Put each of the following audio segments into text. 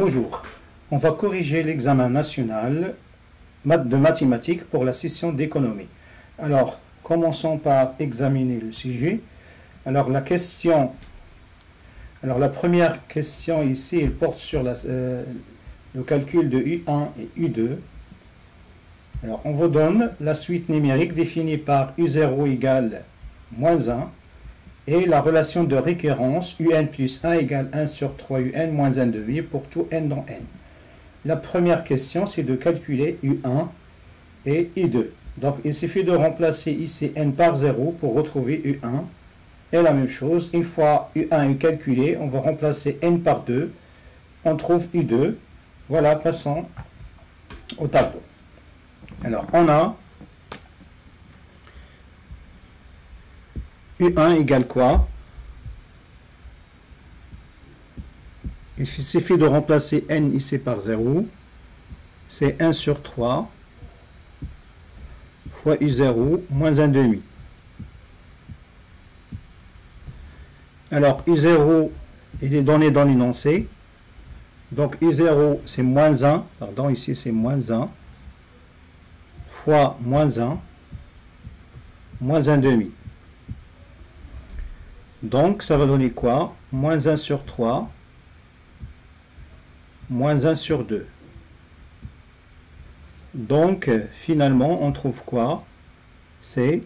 Bonjour, on va corriger l'examen national de mathématiques pour la session d'économie. Alors, commençons par examiner le sujet. Alors, la première question ici, elle porte sur le calcul de U1 et U2. Alors, on vous donne la suite numérique définie par U0 égale moins 1 et la relation de récurrence UN plus 1 égale 1 sur 3 UN moins 1 de V pour tout N dans N. La première question, c'est de calculer U1 et U2. Donc, il suffit de remplacer ici N par 0 pour retrouver U1. Et la même chose, une fois U1 est calculé, on va remplacer N par 2. On trouve U2. Voilà, passons au tableau. Alors, on a U1 égale quoi? Il suffit de remplacer N ici par 0. C'est 1 sur 3 fois U0 moins 1 demi. Alors, U0, il est donné dans l'énoncé. Donc, U0, c'est moins 1. Pardon, ici, c'est moins 1. Fois moins 1. Moins 1 demi. Donc, ça va donner quoi? Moins 1 sur 3. Moins 1 sur 2. Donc, finalement, on trouve quoi? C'est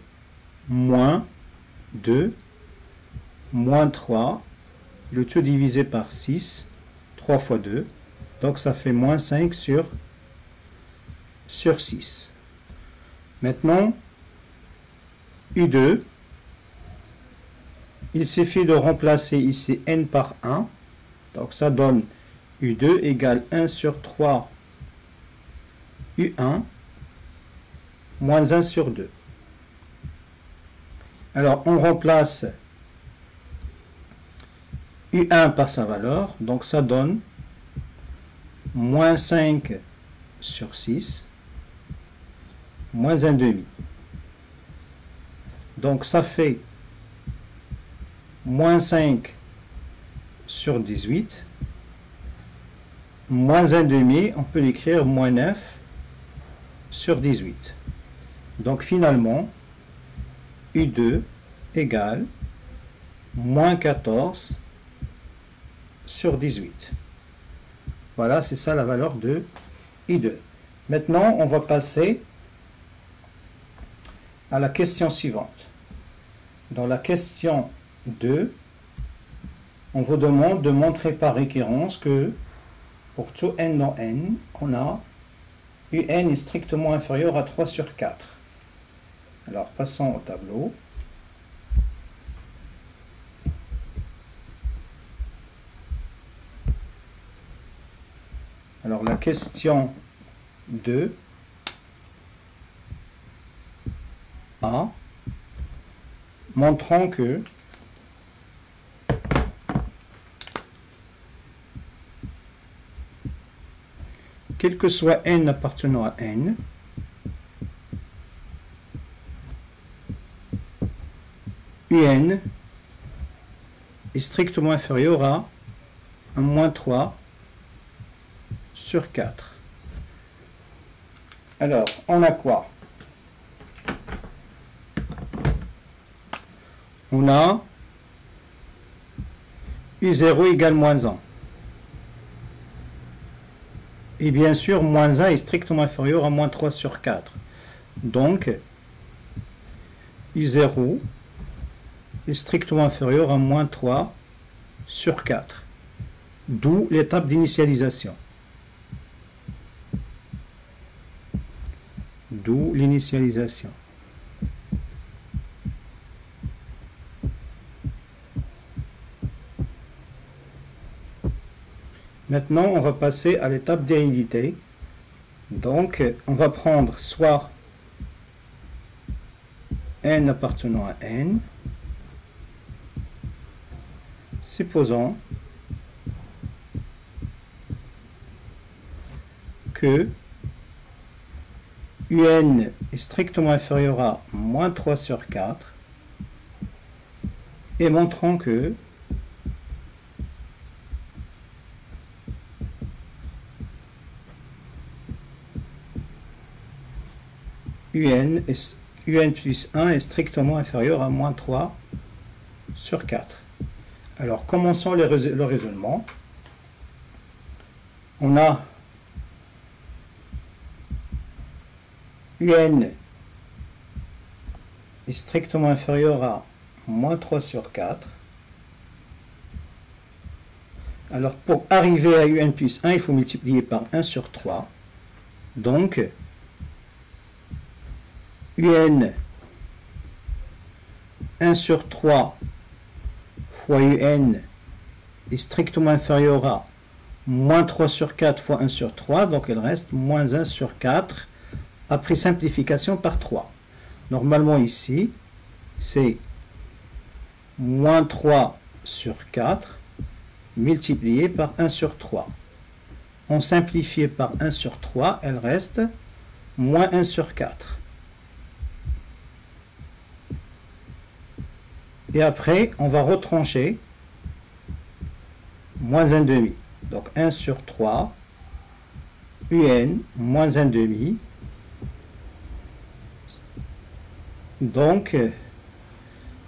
moins 2, moins 3, le tout divisé par 6, 3 fois 2. Donc, ça fait moins 5 sur 6. Maintenant, U2, il suffit de remplacer ici N par 1. Donc, ça donne U2 égale 1 sur 3 U1 moins 1 sur 2. Alors, on remplace U1 par sa valeur. Donc, ça donne moins 5 sur 6 moins 1 demi. Donc, ça fait moins 5 sur 18. Moins 1 demi, on peut l'écrire moins 9 sur 18. Donc finalement, U2 égale moins 14 sur 18. Voilà, c'est ça la valeur de U2. Maintenant, on va passer à la question suivante. Dans la question 2, on vous demande de montrer par récurrence que pour tout N dans N, on a UN est strictement inférieur à 3 sur 4. Alors, passons au tableau. Alors, la question 2 A, montrant que quel que soit N appartenant à N, UN est strictement inférieur à un moins 3 sur 4. Alors, on a quoi? On a U0 égale moins 1. Et bien sûr, moins 1 est strictement inférieur à moins 3 sur 4. Donc, U0 est strictement inférieur à moins 3 sur 4. D'où l'étape d'initialisation. D'où l'initialisation. Maintenant, on va passer à l'étape d'hérédité. Donc, on va prendre soit N appartenant à N, supposons que UN est strictement inférieur à moins 3 sur 4 et montrant que UN plus 1 est strictement inférieur à moins 3 sur 4. Alors, commençons le raisonnement. On a UN est strictement inférieur à moins 3 sur 4. Alors, pour arriver à UN plus 1, il faut multiplier par 1 sur 3. Donc, UN 1 sur 3 fois UN est strictement inférieur à moins 3 sur 4 fois 1 sur 3. Donc, il reste moins 1 sur 4 après simplification par 3. Normalement, ici, c'est moins 3 sur 4 multiplié par 1 sur 3. On simplifie par 1 sur 3, elle reste moins 1 sur 4. Et après, on va retrancher moins 1 demi. Donc 1 sur 3, UN, moins 1 demi. Donc,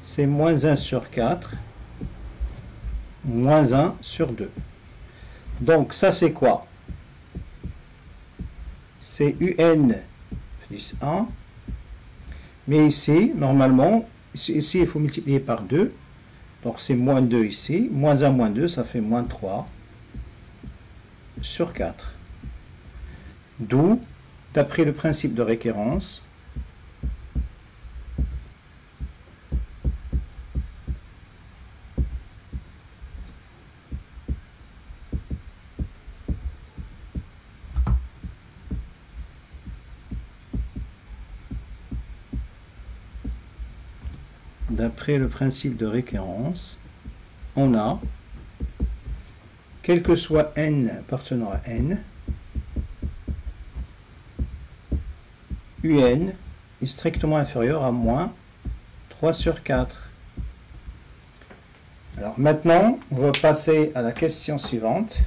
c'est moins 1 sur 4, moins 1 sur 2. Donc, ça c'est quoi? C'est UN plus 1. Mais ici, normalement, ici il faut multiplier par 2. Donc, c'est moins 2 ici. Moins 1, moins 2, ça fait moins 3 sur 4. D'où, d'après le principe de récurrence, on a, quel que soit n appartenant à n, UN est strictement inférieur à moins 3 sur 4. Alors maintenant, on va passer à la question suivante.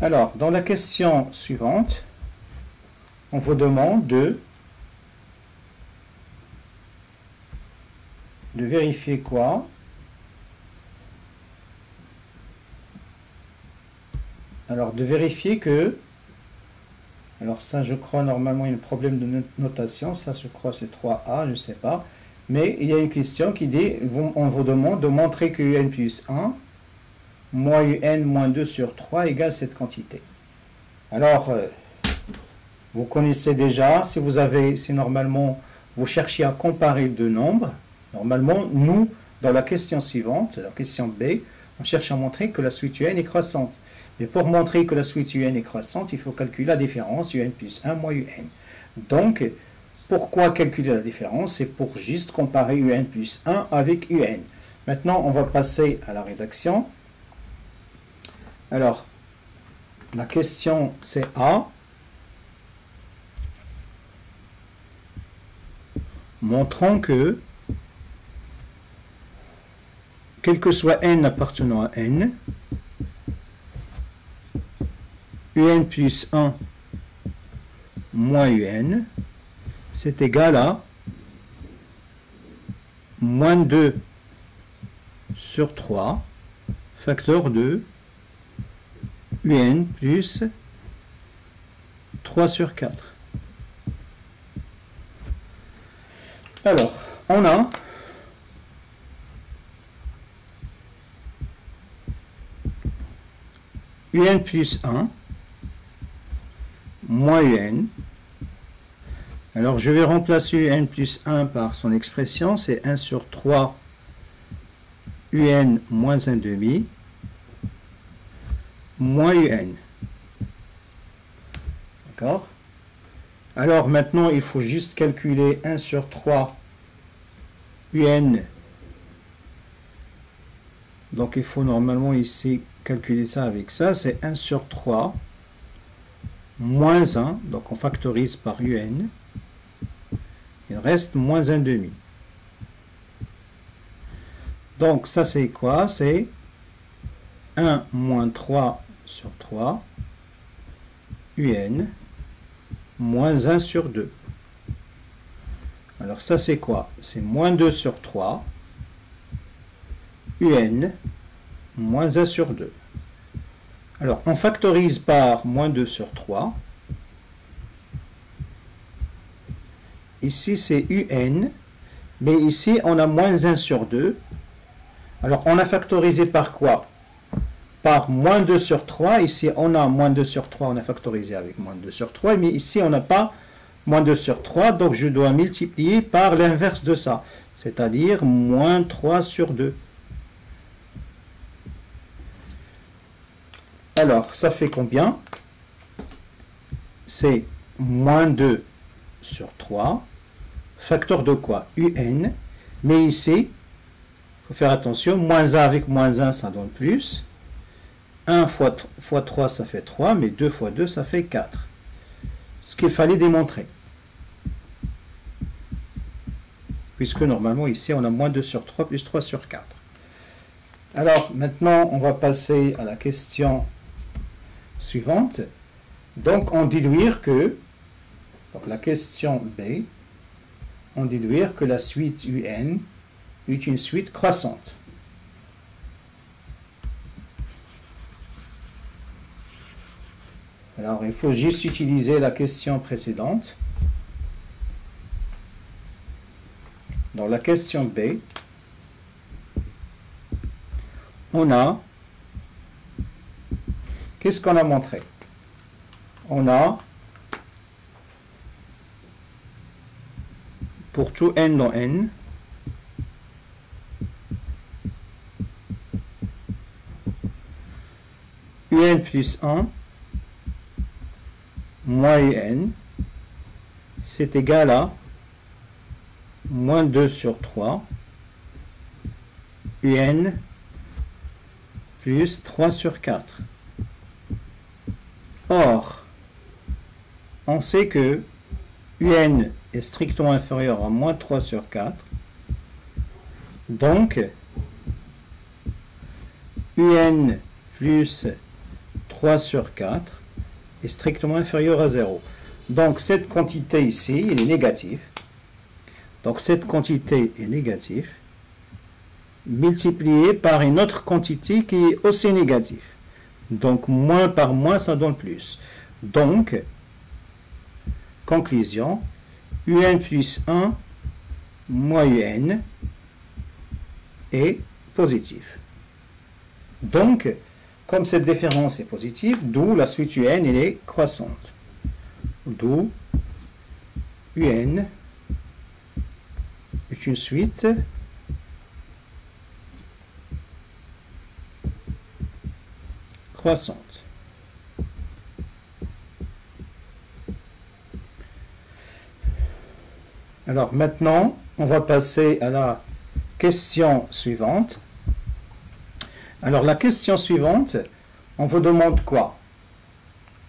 Alors, dans la question suivante, on vous demande de vérifier quoi? Alors, de vérifier que, alors ça je crois normalement il y a un problème de notation, ça je crois c'est 3A, je ne sais pas, mais il y a une question qui dit, on vous demande de montrer que UN plus 1 moins UN moins 2 sur 3 égale cette quantité. Alors, vous connaissez déjà, si normalement vous cherchez à comparer deux nombres, normalement, nous, dans la question suivante, la question B, on cherche à montrer que la suite UN est croissante. Mais pour montrer que la suite UN est croissante, il faut calculer la différence UN plus 1 moins UN. Donc, pourquoi calculer la différence? C'est pour juste comparer UN plus 1 avec UN. Maintenant, on va passer à la rédaction. Alors, la question c'est A. Montrons que, quel que soit n appartenant à n, UN plus 1 moins UN, c'est égal à moins 2 sur 3, facteur 2, UN plus 3 sur 4. Alors, on a UN plus 1 moins UN. Alors, je vais remplacer UN plus 1 par son expression, c'est 1 sur 3 UN moins 1 demi moins UN. D'accord? Alors maintenant, il faut juste calculer 1 sur 3 UN. Donc il faut normalement ici calculer ça avec ça. C'est 1 sur 3 moins 1. Donc on factorise par UN. Il reste moins 1 demi. Donc ça c'est quoi? C'est 1 moins 3 sur 3, un moins 1 sur 2. Alors ça c'est quoi? C'est moins 2 sur 3, un moins 1 sur 2. Alors on factorise par moins 2 sur 3. Ici c'est un, mais ici on a moins 1 sur 2. Alors on a factorisé par quoi? Par moins 2 sur 3. Ici on a moins 2 sur 3, on a factorisé avec moins 2 sur 3, mais ici on n'a pas moins 2 sur 3, donc je dois multiplier par l'inverse de ça, c'est-à-dire moins 3 sur 2. Alors, ça fait combien? C'est moins 2 sur 3, facteur de quoi? Un, mais ici, il faut faire attention, moins 1 avec moins 1, ça donne plus. 1 fois 3, ça fait 3, mais 2 fois 2, ça fait 4. Ce qu'il fallait démontrer. Puisque normalement, ici, on a moins 2 sur 3 plus 3 sur 4. Alors, maintenant, on va passer à la question suivante. Donc, on déduire que, donc la question B, on déduire que la suite UN est une suite croissante. Alors, il faut juste utiliser la question précédente. Dans la question B, on a, qu'est-ce qu'on a montré? On a, pour tout n dans n, un plus 1 moins un, c'est égal à moins 2 sur 3, un plus 3 sur 4. Or, on sait que un est strictement inférieur à moins 3 sur 4. Donc, un plus 3 sur 4 est strictement inférieur à 0. Donc, cette quantité ici, elle est négative. Donc, cette quantité est négative, multipliée par une autre quantité qui est aussi négative. Donc, moins par moins, ça donne plus. Donc, conclusion, un plus 1 moins un est positif. Donc, comme cette différence est positive, d'où la suite un elle est croissante. D'où un est une suite croissante. Alors maintenant, on va passer à la question suivante. Alors la question suivante, on vous demande quoi?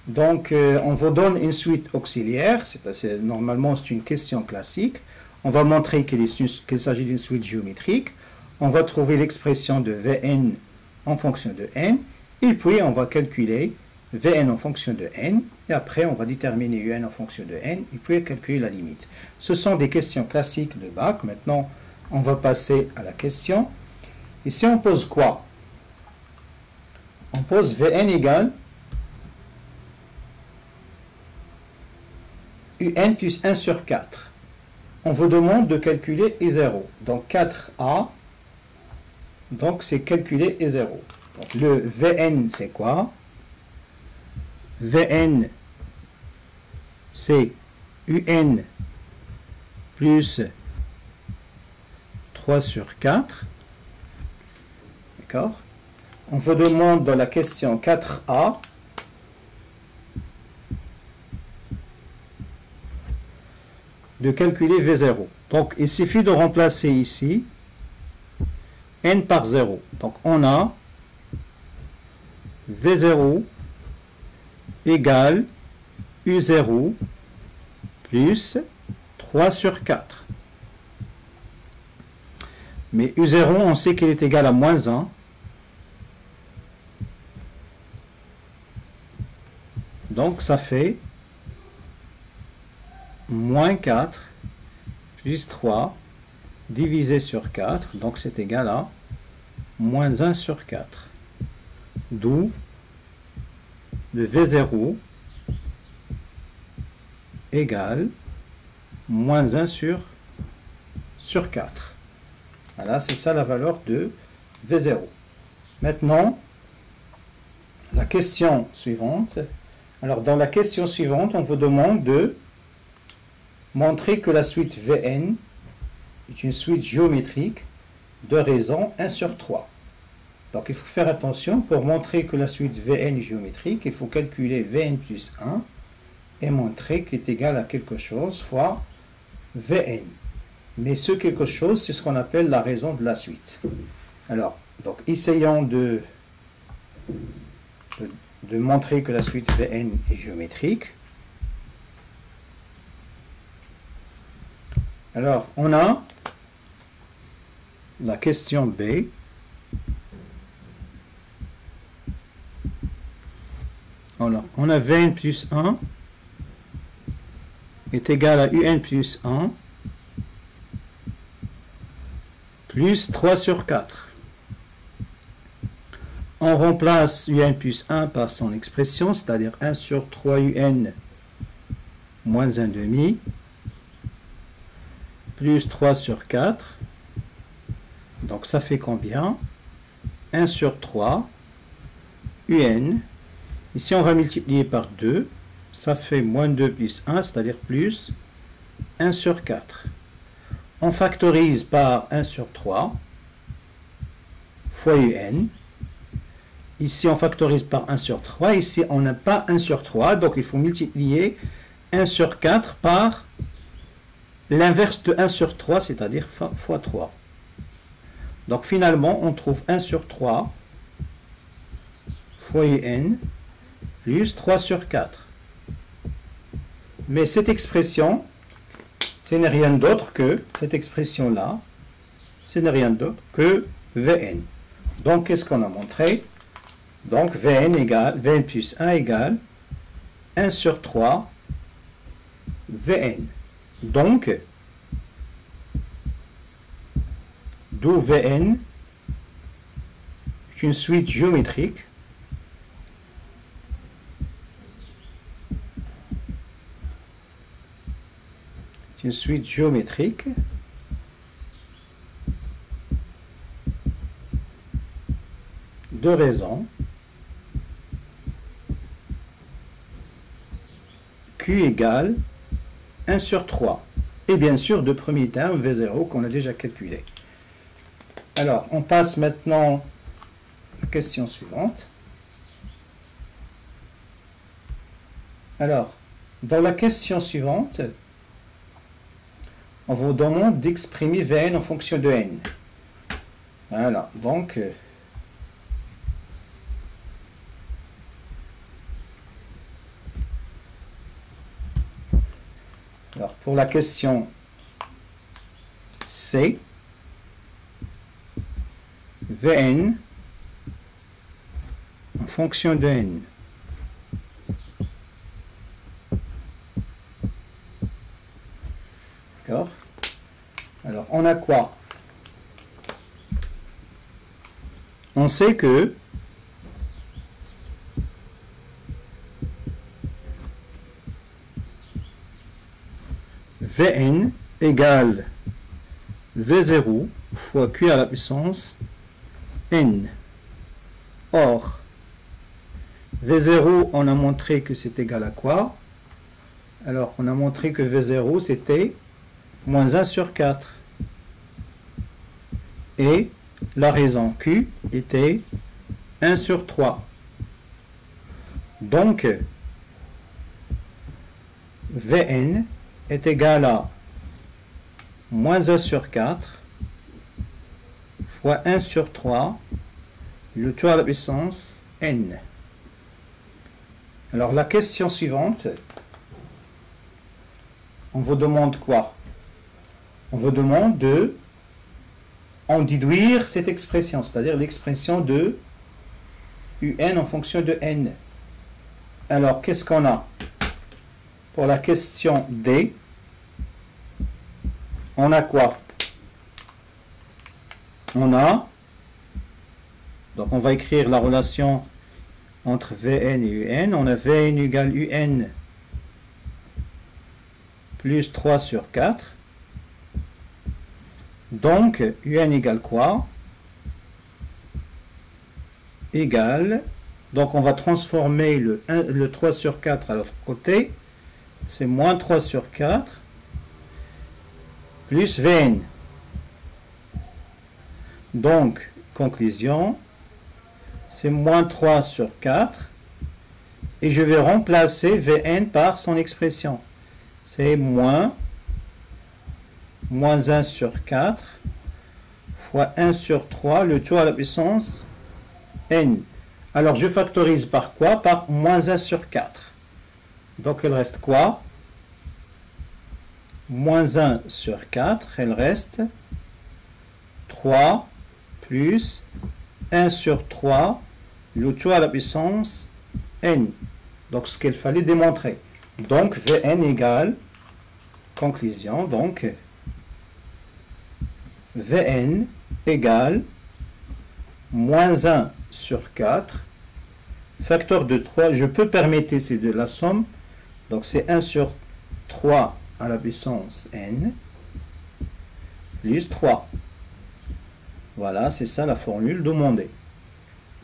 Donc on vous donne une suite auxiliaire, normalement c'est une question classique. On va montrer qu'il s'agit d'une suite géométrique. On va trouver l'expression de Vn en fonction de n. Et puis on va calculer Vn en fonction de n. Et après on va déterminer Un en fonction de n. Et puis calculer la limite. Ce sont des questions classiques de bac. Maintenant on va passer à la question. Ici on pose quoi? On pose Vn égale Un plus 1 sur 4. On vous demande de calculer I0. Donc 4A, donc c'est calculer I0. Donc le Vn c'est quoi? Vn c'est Un plus 3 sur 4. D'accord? On vous demande dans la question 4A de calculer V0. Donc, il suffit de remplacer ici n par 0. Donc, on a V0 égale U0 plus 3 sur 4. Mais U0, on sait qu'il est égal à moins 1. Donc ça fait moins 4 plus 3 divisé sur 4, donc c'est égal à moins 1 sur 4. D'où le V0 égale moins 1 sur 4. Voilà, c'est ça la valeur de V0. Maintenant, la question suivante. Alors, dans la question suivante, on vous demande de montrer que la suite Vn est une suite géométrique de raison 1 sur 3. Donc, il faut faire attention. Pour montrer que la suite Vn est géométrique, il faut calculer Vn plus 1 et montrer qu'il est égal à quelque chose fois Vn. Mais ce quelque chose, c'est ce qu'on appelle la raison de la suite. Alors, donc, essayons de montrer que la suite Vn est géométrique. Alors, on a la question B. Alors, on a Vn plus 1 est égal à Un plus 1 plus 3 sur 4. On remplace Un plus 1 par son expression, c'est-à-dire 1 sur 3 Un moins 1 demi, plus 3 sur 4. Donc ça fait combien? 1 sur 3 Un. Ici on va multiplier par 2. Ça fait moins 2 plus 1, c'est-à-dire plus 1 sur 4. On factorise par 1 sur 3 fois Un. Ici, on factorise par 1 sur 3. Ici, on n'a pas 1 sur 3. Donc, il faut multiplier 1 sur 4 par l'inverse de 1 sur 3, c'est-à-dire fois 3. Donc, finalement, on trouve 1 sur 3 fois Un plus 3 sur 4. Mais cette expression, ce n'est rien d'autre que, cette expression-là, ce n'est rien d'autre que Vn. Donc, qu'est-ce qu'on a montré? Donc, Vn plus 1 égale 1 sur 3 Vn. Donc, d'où Vn est une suite géométrique de raison Q égale 1 sur 3. Et bien sûr, de premier terme, V0 qu'on a déjà calculé. Alors, on passe maintenant à la question suivante. Alors, dans la question suivante, on vous demande d'exprimer Vn en fonction de n. Voilà, donc... alors, pour la question C, Vn en fonction de n. D'accord? Alors, on a quoi? On sait que Vn égale V0 fois Q à la puissance n. Or, V0, on a montré que c'est égal à quoi? Alors, on a montré que V0, c'était moins 1 sur 4. Et la raison Q était 1 sur 3. Donc, Vn est égal à moins 1 sur 4 fois 1 sur 3, le tout à la puissance n. Alors la question suivante, on vous demande quoi? On vous demande de en déduire cette expression, c'est-à-dire l'expression de un en fonction de n. Alors, qu'est-ce qu'on a? Pour la question D, on a quoi? On a, donc on va écrire la relation entre Vn et Un. On a Vn égale Un plus 3 sur 4. Donc, Un égale quoi? Égale, donc on va transformer le 3 sur 4 à l'autre côté. C'est moins 3 sur 4 plus Vn. Donc, conclusion, c'est moins 3 sur 4. Et je vais remplacer Vn par son expression. C'est moins 1 sur 4 fois 1 sur 3, le tout à la puissance n. Alors, je factorise par quoi? Par moins 1 sur 4. Donc, il reste quoi? Moins 1 sur 4, il reste 3 plus 1 sur 3, le tout à la puissance n. Donc, ce qu'il fallait démontrer. Donc, Vn égale, conclusion, donc, Vn égale moins 1 sur 4, facteur de 3, je peux permettre c'est de la somme, donc c'est 1 sur 3 à la puissance n, plus 3. Voilà, c'est ça la formule demandée.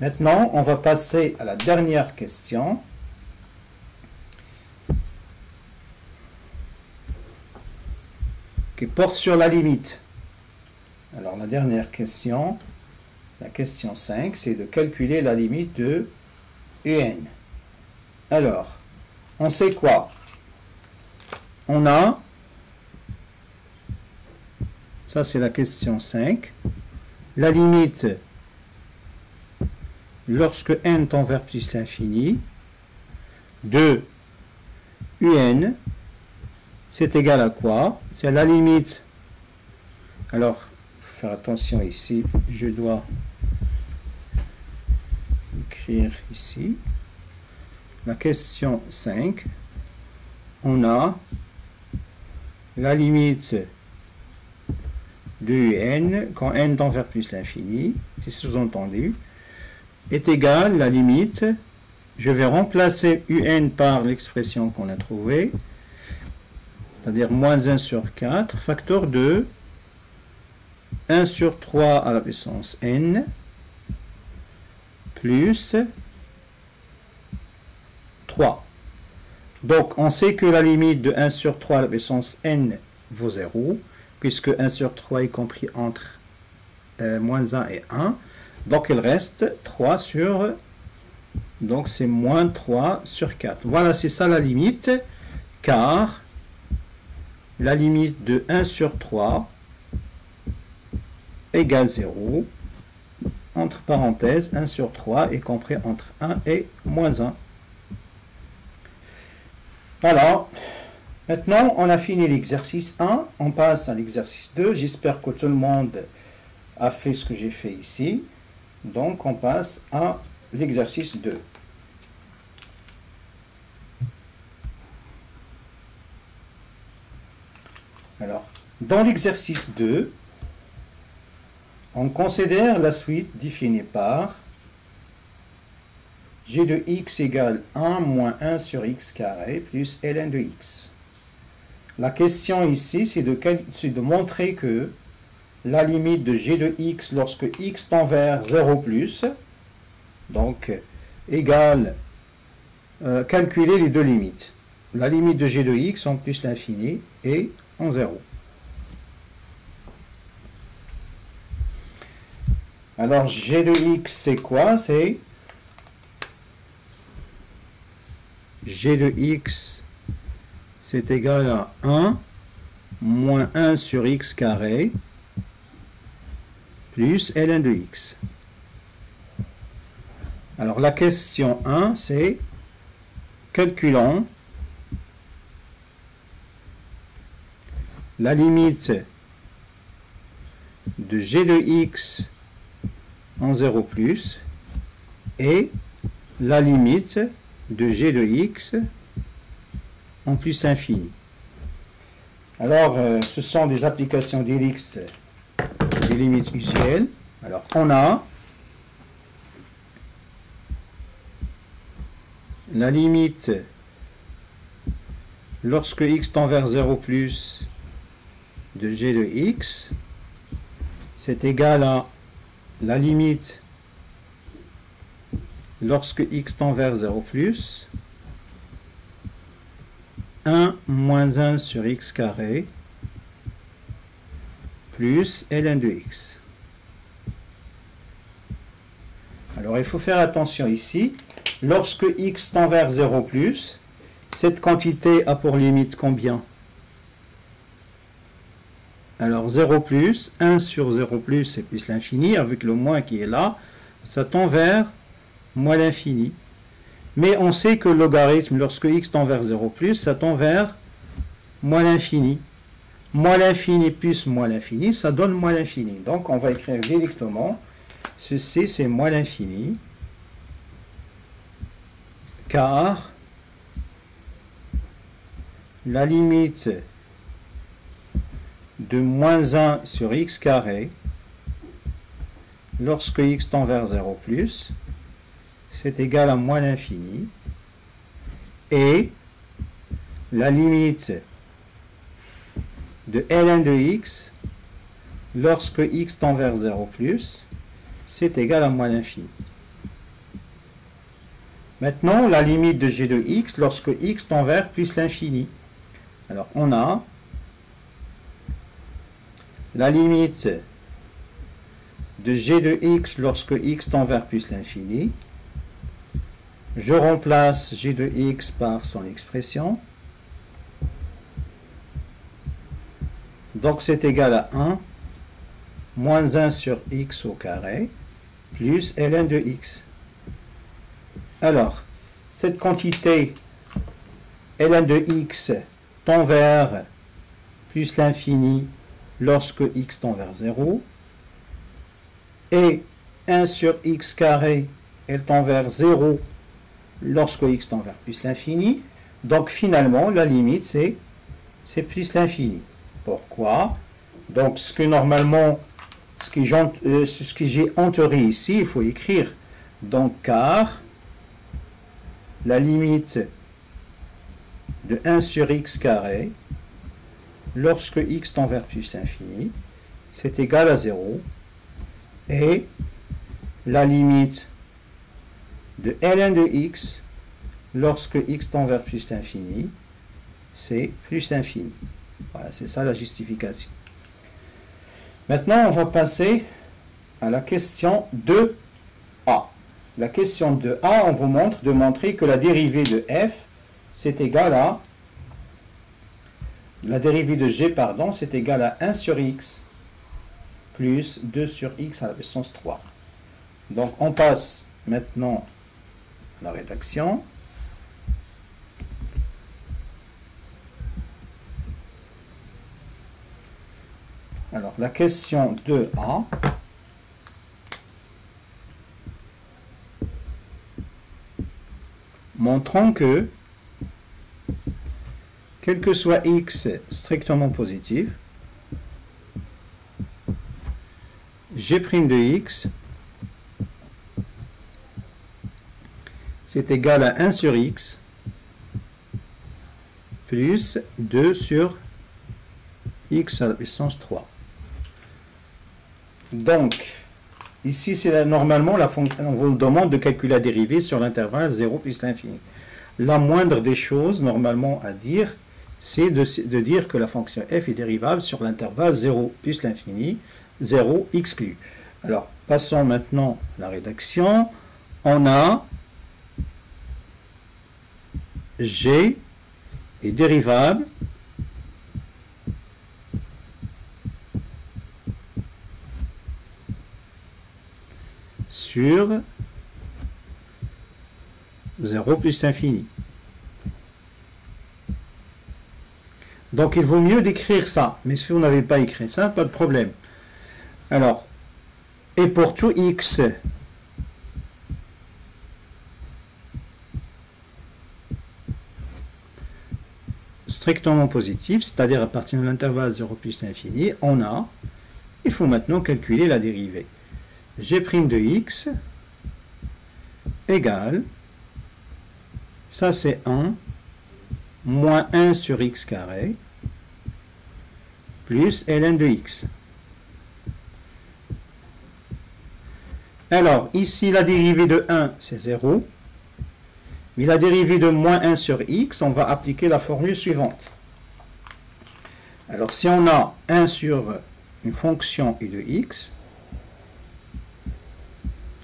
Maintenant, on va passer à la dernière question. Qui porte sur la limite. Alors, la dernière question, la question 5, c'est de calculer la limite de Un. Alors, on sait quoi? On a, ça c'est la question 5, la limite lorsque n tend vers plus l'infini de Un, c'est égal à quoi? C'est la limite. Alors, il faut faire attention ici, je dois écrire ici. La question 5, on a la limite de Un, quand n tend vers plus l'infini, c'est sous-entendu, est égale la limite, je vais remplacer Un par l'expression qu'on a trouvée, c'est-à-dire moins 1 sur 4, facteur de 1 sur 3 à la puissance n, plus 3. Donc, on sait que la limite de 1 sur 3 à la puissance n vaut 0, puisque 1 sur 3 est compris entre moins 1 et 1. Donc, il reste 3 sur... Donc, c'est moins 3 sur 4. Voilà, c'est ça la limite, car la limite de 1 sur 3 égale 0. Entre parenthèses, 1 sur 3 est compris entre 1 et moins 1. Voilà. Maintenant, on a fini l'exercice 1. On passe à l'exercice 2. J'espère que tout le monde a fait ce que j'ai fait ici. Donc, on passe à l'exercice 2. Alors, dans l'exercice 2, on considère la suite définie par g de x égale 1 moins 1 sur x carré plus ln de x. La question ici, c'est de montrer que la limite de g de x lorsque x tend vers 0 plus, donc égale, calculer les deux limites. La limite de g de x en plus l'infini et en 0. Alors, g de x, c'est quoi? C'est g de x, c'est égal à 1 moins 1 sur x carré plus ln de x. Alors, la question 1, c'est calculons la limite de g de x en 0 plus et la limite de g de x en plus infini. Alors, ce sont des applications d'ellipse des limites usuelles. Alors, on a la limite lorsque x tend vers 0 plus de g de x, c'est égal à la limite lorsque x tend vers 0 plus 1 moins 1 sur x carré plus ln de x. Alors il faut faire attention ici. Lorsque x tend vers 0 plus, cette quantité a pour limite combien? Alors 0 plus, 1 sur 0 plus, c'est plus l'infini, avec le moins qui est là, ça tend vers moins l'infini. Mais on sait que le logarithme, lorsque x tend vers 0 plus, ça tend vers moins l'infini. Moins l'infini plus moins l'infini, ça donne moins l'infini. Donc on va écrire directement, ceci c'est moins l'infini, car la limite de moins 1 sur x carré, lorsque x tend vers 0 plus, c'est égal à moins l'infini, et la limite de ln de x, lorsque x tend vers 0 plus, c'est égal à moins l'infini. Maintenant, la limite de g de x, lorsque x tend vers plus l'infini. Alors, on a la limite de g de x lorsque x tend vers plus l'infini. Je remplace g de x par son expression. Donc c'est égal à 1 moins 1 sur x au carré plus ln de x. Alors, cette quantité ln de x tend vers plus l'infini lorsque x tend vers 0, et 1 sur x carré, elle tend vers 0 lorsque x tend vers plus l'infini. Donc finalement, la limite, c'est plus l'infini. Pourquoi? Donc ce que normalement, ce que j'ai entouré ici, il faut écrire. Donc car la limite de 1 sur x carré, lorsque x tend vers plus infini, c'est égal à 0. Et la limite de ln de x, lorsque x tend vers plus infini, c'est plus infini. Voilà, c'est ça la justification. Maintenant, on va passer à la question 2a. La question 2a, on vous montre de montrer que la dérivée de f, c'est égal à, la dérivée de g, pardon, c'est égal à 1 sur x plus 2 sur x à la puissance 3. Donc, on passe maintenant à la rédaction. Alors, la question 2a. Montrons que, quel que soit x strictement positif, g' de x, c'est égal à 1 sur x plus 2 sur x à la puissance 3. Donc, ici, c'est normalement la fonction, on vous demande de calculer la dérivée sur l'intervalle 0 plus l'infini. La moindre des choses, normalement, à dire, c'est de dire que la fonction f est dérivable sur l'intervalle 0 plus l'infini, 0 exclu. Alors, passons maintenant à la rédaction. On a g est dérivable sur 0 plus l'infini. Donc il vaut mieux d'écrire ça, mais si vous n'avez pas écrit ça, pas de problème. Alors, et pour tout x strictement positif, c'est-à-dire à partir de l'intervalle 0 plus l'infini, il faut maintenant calculer la dérivée. G' de x égale, ça c'est 1, moins 1 sur x carré, plus ln de x. Alors, ici, la dérivée de 1, c'est 0. Mais la dérivée de moins 1 sur x, on va appliquer la formule suivante. Alors, si on a 1 sur une fonction u de x,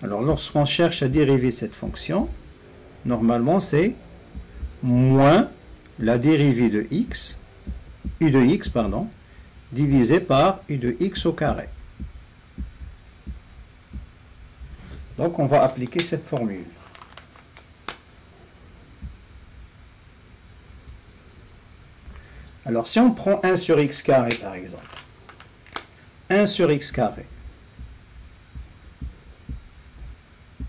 alors lorsqu'on cherche à dériver cette fonction, normalement, c'est moins la dérivée de x, u de x, pardon, divisé par u de x au carré. Donc, on va appliquer cette formule. Alors, si on prend 1 sur x carré, par exemple, 1 sur x carré,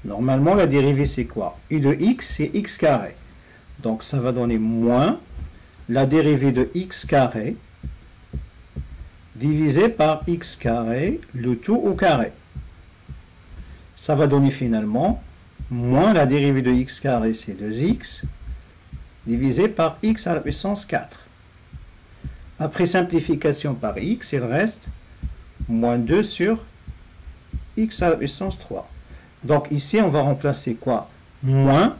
normalement, la dérivée, c'est quoi? U de x, c'est x carré. Donc, ça va donner moins la dérivée de x carré divisé par x carré, le tout au carré. Ça va donner finalement moins la dérivée de x carré, c'est 2x, divisé par x à la puissance 4. Après simplification par x, il reste moins 2 sur x à la puissance 3. Donc ici, on va remplacer quoi? Moins,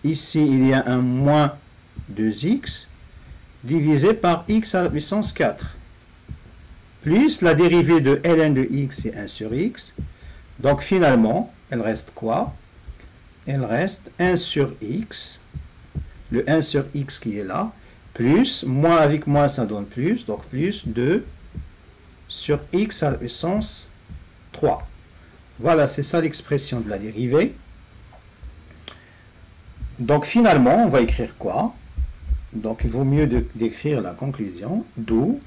ici il y a un moins 2x, divisé par x à la puissance 4. Plus la dérivée de ln de x, c'est 1 sur x. Donc finalement, elle reste quoi? Elle reste 1 sur x, le 1 sur x qui est là, plus, moins avec moins ça donne plus, donc plus 2 sur x à la puissance 3. Voilà, c'est ça l'expression de la dérivée. Donc finalement, on va écrire quoi? Donc il vaut mieux d'écrire la conclusion, d'où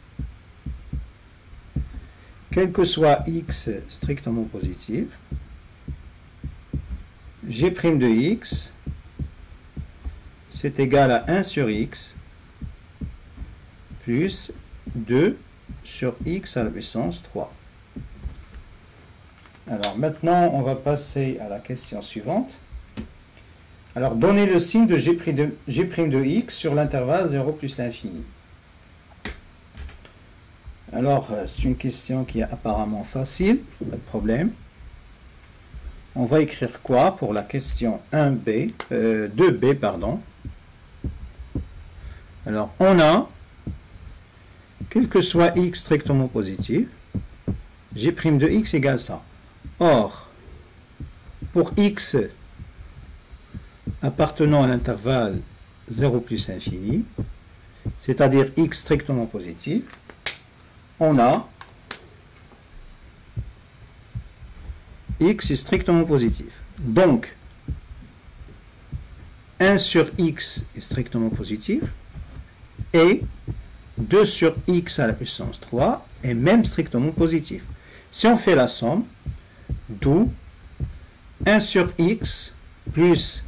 quel que soit x strictement positif, g' de x, c'est égal à 1 sur x, plus 2 sur x à la puissance 3. Alors maintenant, on va passer à la question suivante. Alors, donnez le signe de g' de x sur l'intervalle 0 plus l'infini. Alors, c'est une question qui est apparemment facile, pas de problème. On va écrire quoi pour la question 1b, 2b, pardon. Alors, on a, quel que soit x strictement positif, g' de x égale ça. Or, pour x appartenant à l'intervalle 0 plus infini, c'est-à-dire x strictement positif, on a x est strictement positif. Donc, 1 sur x est strictement positif et 2 sur x à la puissance 3 est même strictement positif. Si on fait la somme, d'où 1 sur x plus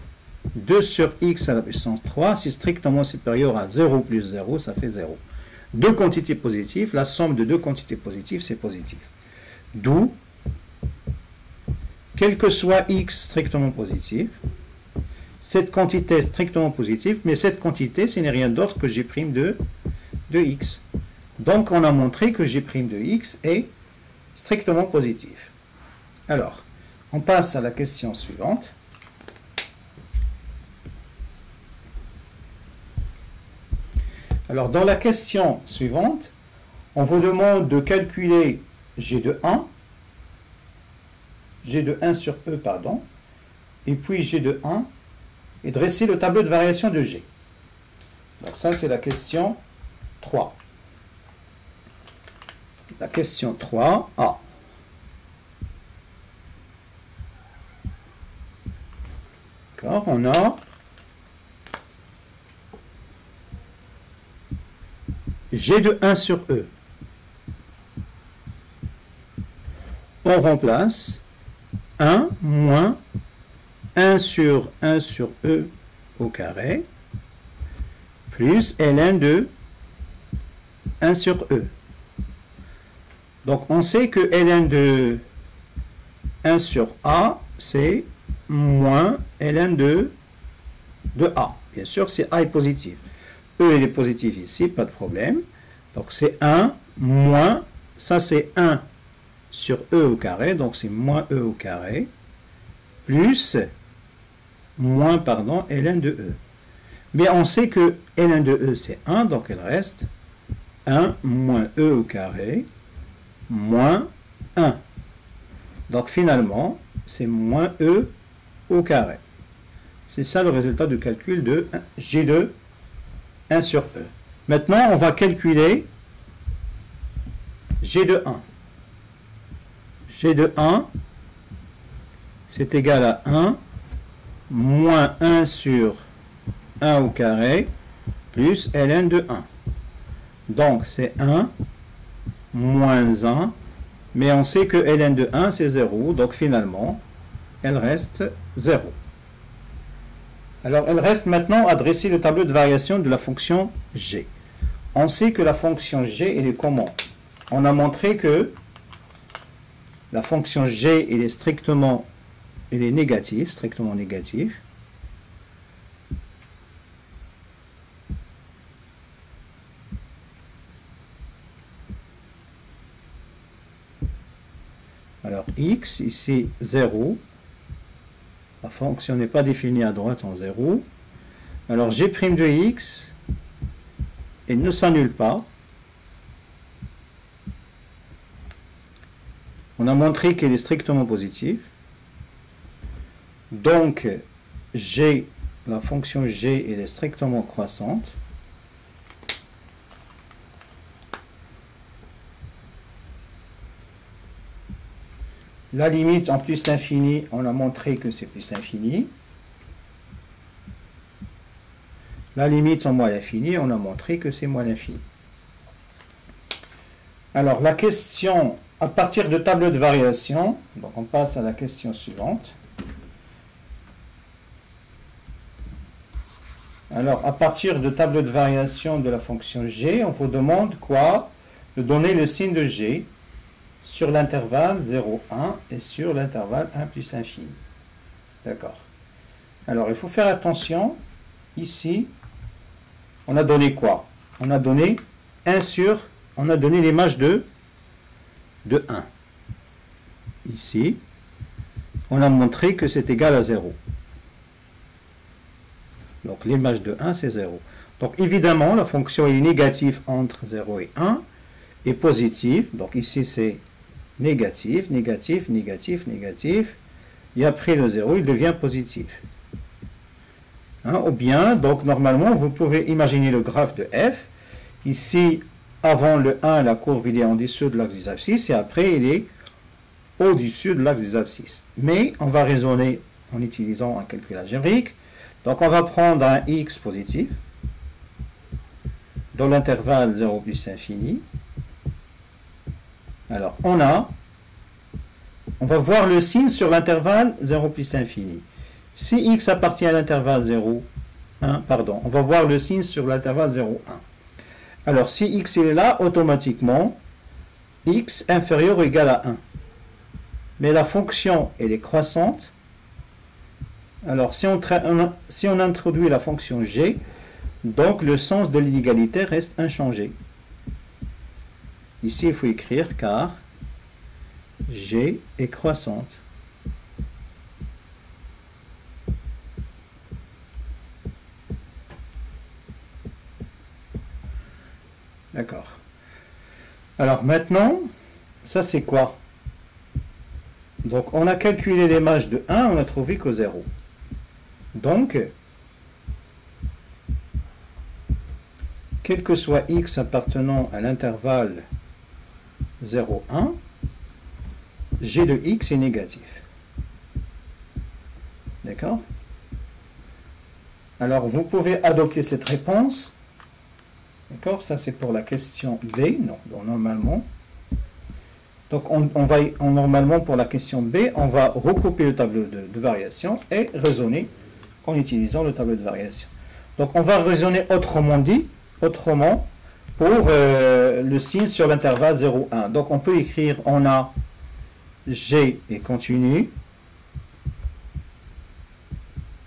2 sur x à la puissance 3, c'est strictement supérieur à 0 plus 0, ça fait 0. Deux quantités positives, la somme de deux quantités positives, c'est positif. D'où, quel que soit x strictement positif, cette quantité est strictement positive, mais cette quantité, ce n'est rien d'autre que g' de x. Donc, on a montré que g' de x est strictement positif. Alors, on passe à la question suivante. Alors, dans la question suivante, on vous demande de calculer g de 1, g de 1 sur e, pardon, et puis g de 1, et dresser le tableau de variation de g. Donc ça, c'est la question 3. La question 3a. D'accord, on a g de 1 sur e. On remplace 1 moins 1 sur e au carré plus ln de 1 sur E. Donc on sait que ln de 1 sur A, c'est moins ln de A. Bien sûr, si A est positif. E il est positif ici, pas de problème. Donc c'est 1 moins, ça c'est 1 sur E au carré, donc c'est moins E au carré, plus, moins, pardon, ln de E. Mais on sait que ln de E c'est 1, donc il reste 1 moins E au carré, moins 1. Donc finalement, c'est moins E au carré. C'est ça le résultat du calcul de G de 1 sur E. Maintenant, on va calculer G de 1. G de 1, c'est égal à 1 moins 1 sur 1 au carré plus ln de 1. Donc, c'est 1 moins 1, mais on sait que ln de 1, c'est 0, donc finalement, elle reste 0. Alors, elle reste maintenant à dresser le tableau de variation de la fonction g. On sait que la fonction g, elle est comment? On a montré que la fonction g, elle est négative, strictement négative. Alors, x, ici, 0. La fonction n'est pas définie à droite en 0. Alors, g' de x, il ne s'annule pas. On a montré qu'elle est strictement positive. Donc, g, la fonction g, elle est strictement croissante. La limite en plus l'infini, on a montré que c'est plus l'infini. La limite en moins l'infini, on a montré que c'est moins l'infini. Alors, la question, à partir de tableau de variation, donc on passe à la question suivante. Alors, à partir de tableau de variation de la fonction g, on vous demande quoi? De donner le signe de g sur l'intervalle 0, 1 et sur l'intervalle 1 plus l'infini. D'accord. Alors, il faut faire attention. Ici, on a donné quoi? On a donné 1 sur, on a donné l'image de 1. Ici, on a montré que c'est égal à 0. Donc, l'image de 1, c'est 0. Donc, évidemment, la fonction est négative entre 0 et 1 et positive. Donc, ici, c'est négatif, négatif, négatif, négatif, et après le 0, il devient positif. Hein, ou bien, donc normalement, vous pouvez imaginer le graphe de f. Ici, avant le 1, la courbe il est en dessous de l'axe des abscisses, et après, il est au-dessus de l'axe des abscisses. Mais on va raisonner en utilisant un calcul algébrique. Donc, on va prendre un x positif dans l'intervalle 0 plus infini. Alors, on va voir le signe sur l'intervalle 0 plus infini. Si x appartient à l'intervalle 0, 1, pardon, on va voir le signe sur l'intervalle 0, 1. Alors, si x est là, automatiquement, x inférieur ou égal à 1. Mais la fonction, elle est croissante. Alors, si on introduit la fonction g, donc le sens de l'inégalité reste inchangé. Ici, il faut écrire car g est croissante. D'accord. Alors maintenant, ça c'est quoi? Donc, on a calculé l'image de 1, on a trouvé que 0. Donc, quel que soit x appartenant à l'intervalle 0, 1, g de x est négatif. D'accord? Alors, vous pouvez adopter cette réponse. D'accord? Ça, c'est pour la question B. Non, donc, normalement. Donc, normalement, pour la question B, on va recouper le tableau de variation et raisonner en utilisant le tableau de variation. Donc, on va raisonner autrement pour le signe sur l'intervalle 0, 1. Donc on peut écrire, on a g est continu,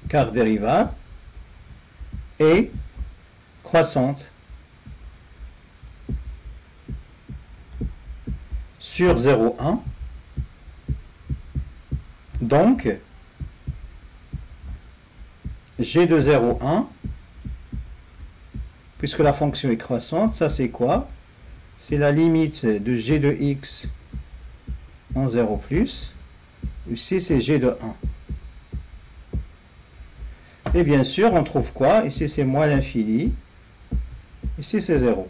car dérivable, et croissante sur 0, 1. Donc, g de 0, 1, puisque la fonction est croissante, ça c'est quoi? C'est la limite de g de x en 0 plus. Ici c'est g de 1. Et bien sûr, on trouve quoi? Ici c'est moins l'infini. Ici c'est 0.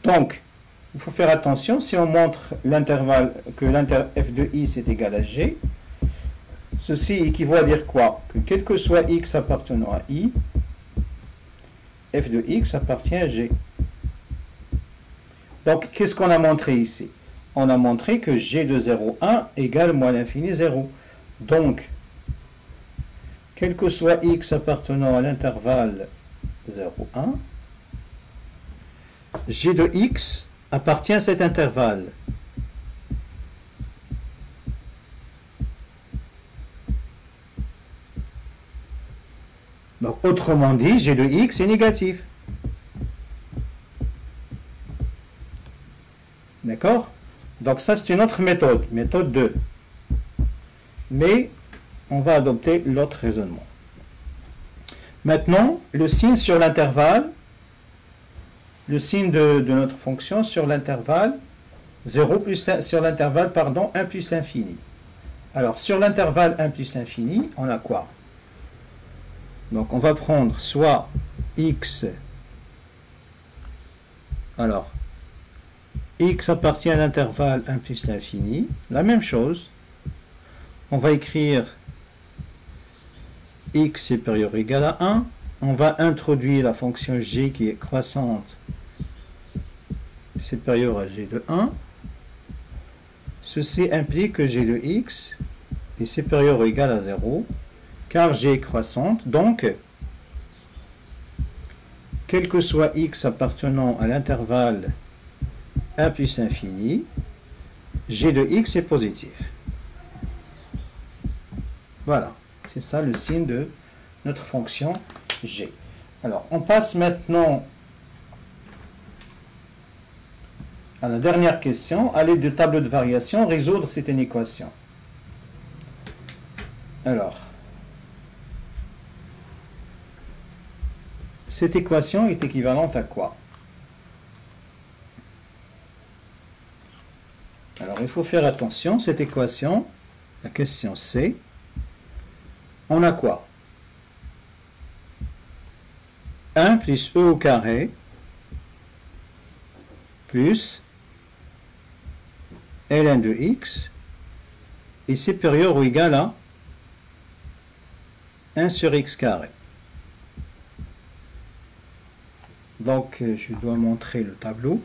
Donc, il faut faire attention, si on montre l'intervalle, que f de i c'est égal à g, ceci équivaut à dire quoi? Que quel que soit x appartenant à i, f de x appartient à g. Donc, qu'est-ce qu'on a montré ici? On a montré que g de 0, 1 égale moins l'infini 0. Donc, quel que soit x appartenant à l'intervalle 0, 1, g de x appartient à cet intervalle. Donc, autrement dit, g de x est négatif. D'accord? Donc, ça, c'est une autre méthode, méthode 2. Mais, on va adopter l'autre raisonnement. Maintenant, le signe sur l'intervalle, le signe de notre fonction sur l'intervalle 0 plus, sur l'intervalle, pardon, 1 plus l'infini. Alors, sur l'intervalle 1 plus l'infini, on a quoi? Donc, on va prendre soit x, alors, x appartient à l'intervalle 1 plus l'infini, la même chose, on va écrire x supérieur ou égal à 1, on va introduire la fonction g qui est croissante supérieure à g de 1, ceci implique que g de x est supérieur ou égal à 0, car g est croissante, donc, quel que soit x appartenant à l'intervalle 1 plus infini, g de x est positif. Voilà, c'est ça le signe de notre fonction g. Alors, on passe maintenant à la dernière question. À l'aide de tableau de variation, résoudre cette équation. Alors, cette équation est équivalente à quoi? Alors, il faut faire attention, cette équation, la question C, on a quoi? 1 plus e au carré plus ln de x est supérieur ou égal à 1 sur x carré. Donc, je dois montrer le tableau.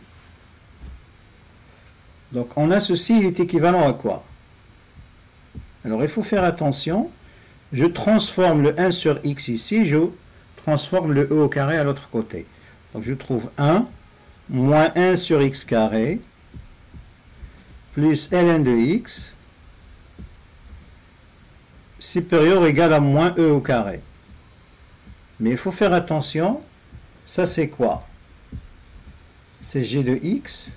Donc, on a ceci, il est équivalent à quoi? Alors, il faut faire attention. Je transforme le 1 sur x ici, je transforme le e au carré à l'autre côté. Donc, je trouve 1 moins 1 sur x carré plus ln de x supérieur ou égal à moins e au carré. Mais il faut faire attention. Ça, c'est quoi? C'est g de x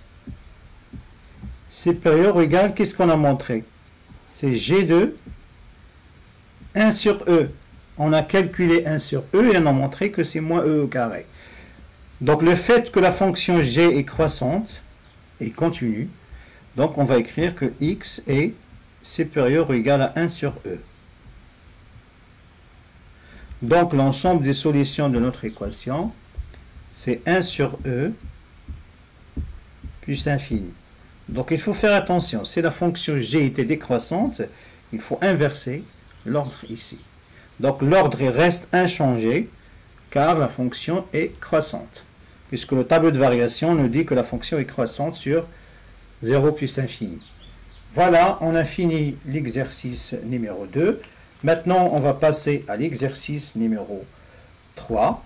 supérieur ou égal, qu'est-ce qu'on a montré? C'est g de 1 sur e. On a calculé 1 sur e et on a montré que c'est moins e au carré. Donc, le fait que la fonction g est croissante et continue, donc on va écrire que x est supérieur ou égal à 1 sur e. Donc, l'ensemble des solutions de notre équation, c'est 1 sur e plus l'infini. Donc, il faut faire attention. Si la fonction g était décroissante, il faut inverser l'ordre ici. Donc, l'ordre reste inchangé, car la fonction est croissante. Puisque le tableau de variation nous dit que la fonction est croissante sur 0 plus l'infini. Voilà, on a fini l'exercice numéro 2. Maintenant, on va passer à l'exercice numéro 3.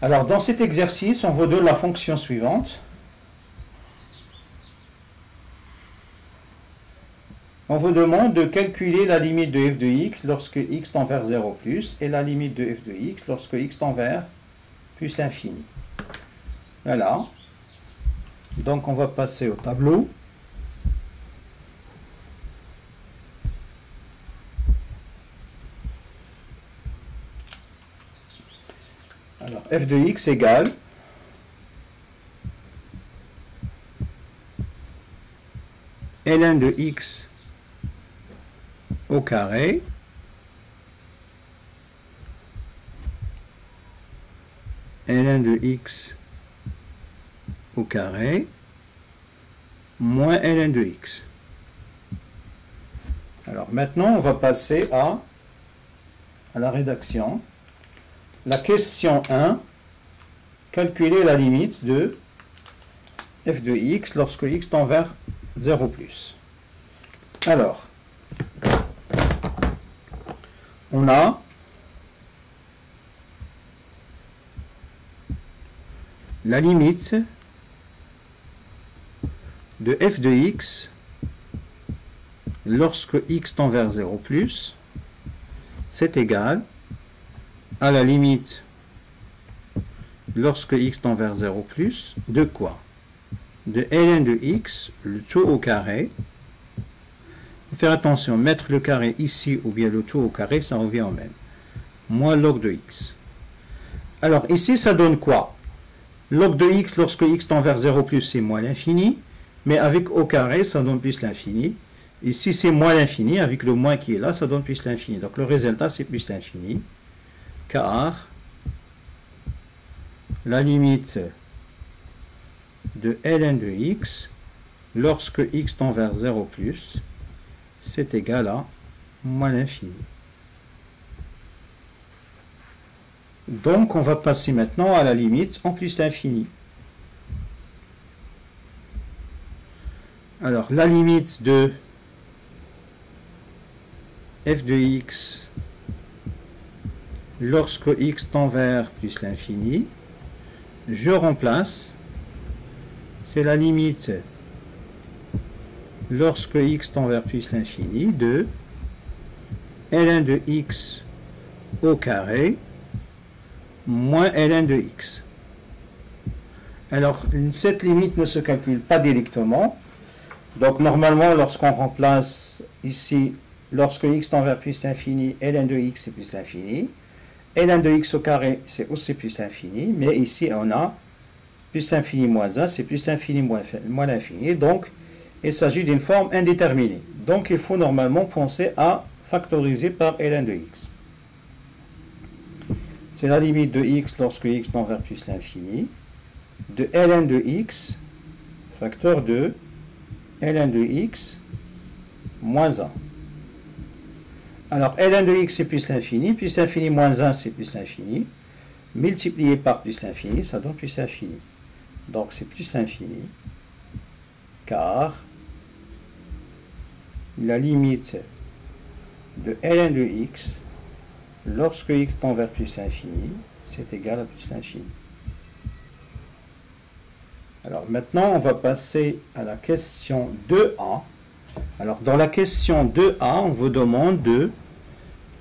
Alors, dans cet exercice, on vous donne la fonction suivante. On vous demande de calculer la limite de f de x lorsque x tend vers 0 plus et la limite de f de x lorsque x tend vers plus l'infini. Voilà. Donc, on va passer au tableau. Alors, f de x égale ln de x au carré ln de x au carré moins ln de x. Alors maintenant, on va passer à la rédaction. La question 1, calculer la limite de f de x lorsque x tend vers 0 plus. Alors, on a la limite de f de x lorsque x tend vers 0 plus, c'est égal à la limite lorsque x tend vers 0 plus, de quoi? De ln de x, le tout au carré. Il faut faire attention, mettre le carré ici ou bien le tout au carré, ça revient au même. Moins log de x. Alors ici, ça donne quoi? Log de x lorsque x tend vers 0 plus, c'est moins l'infini. Mais avec au carré, ça donne plus l'infini. Et si c'est moins l'infini, avec le moins qui est là, ça donne plus l'infini. Donc le résultat, c'est plus l'infini. Car la limite de ln de x lorsque x tend vers 0 plus, c'est égal à moins l'infini. Donc on va passer maintenant à la limite en plus l'infini. Alors la limite de f de x lorsque x tend vers plus l'infini, je remplace, c'est la limite lorsque x tend vers plus l'infini de ln de x au carré moins ln de x. Alors, cette limite ne se calcule pas directement. Donc, normalement, lorsqu'on remplace ici, lorsque x tend vers plus l'infini, ln de x c'est plus l'infini. ln de x au carré, c'est aussi plus l'infini, mais ici on a plus l'infini moins 1, c'est plus l'infini moins l'infini, donc il s'agit d'une forme indéterminée. Donc il faut normalement penser à factoriser par ln de x. C'est la limite de x lorsque x tend vers plus l'infini, de ln de x, facteur de ln de x moins 1. Alors, ln de x, c'est plus l'infini moins 1, c'est plus l'infini, multiplié par plus l'infini, ça donne plus l'infini. Donc, c'est plus l'infini, car la limite de ln de x, lorsque x tend vers plus l'infini, c'est égal à plus l'infini. Alors, maintenant, on va passer à la question 2a. Alors, dans la question 2a, on vous demande de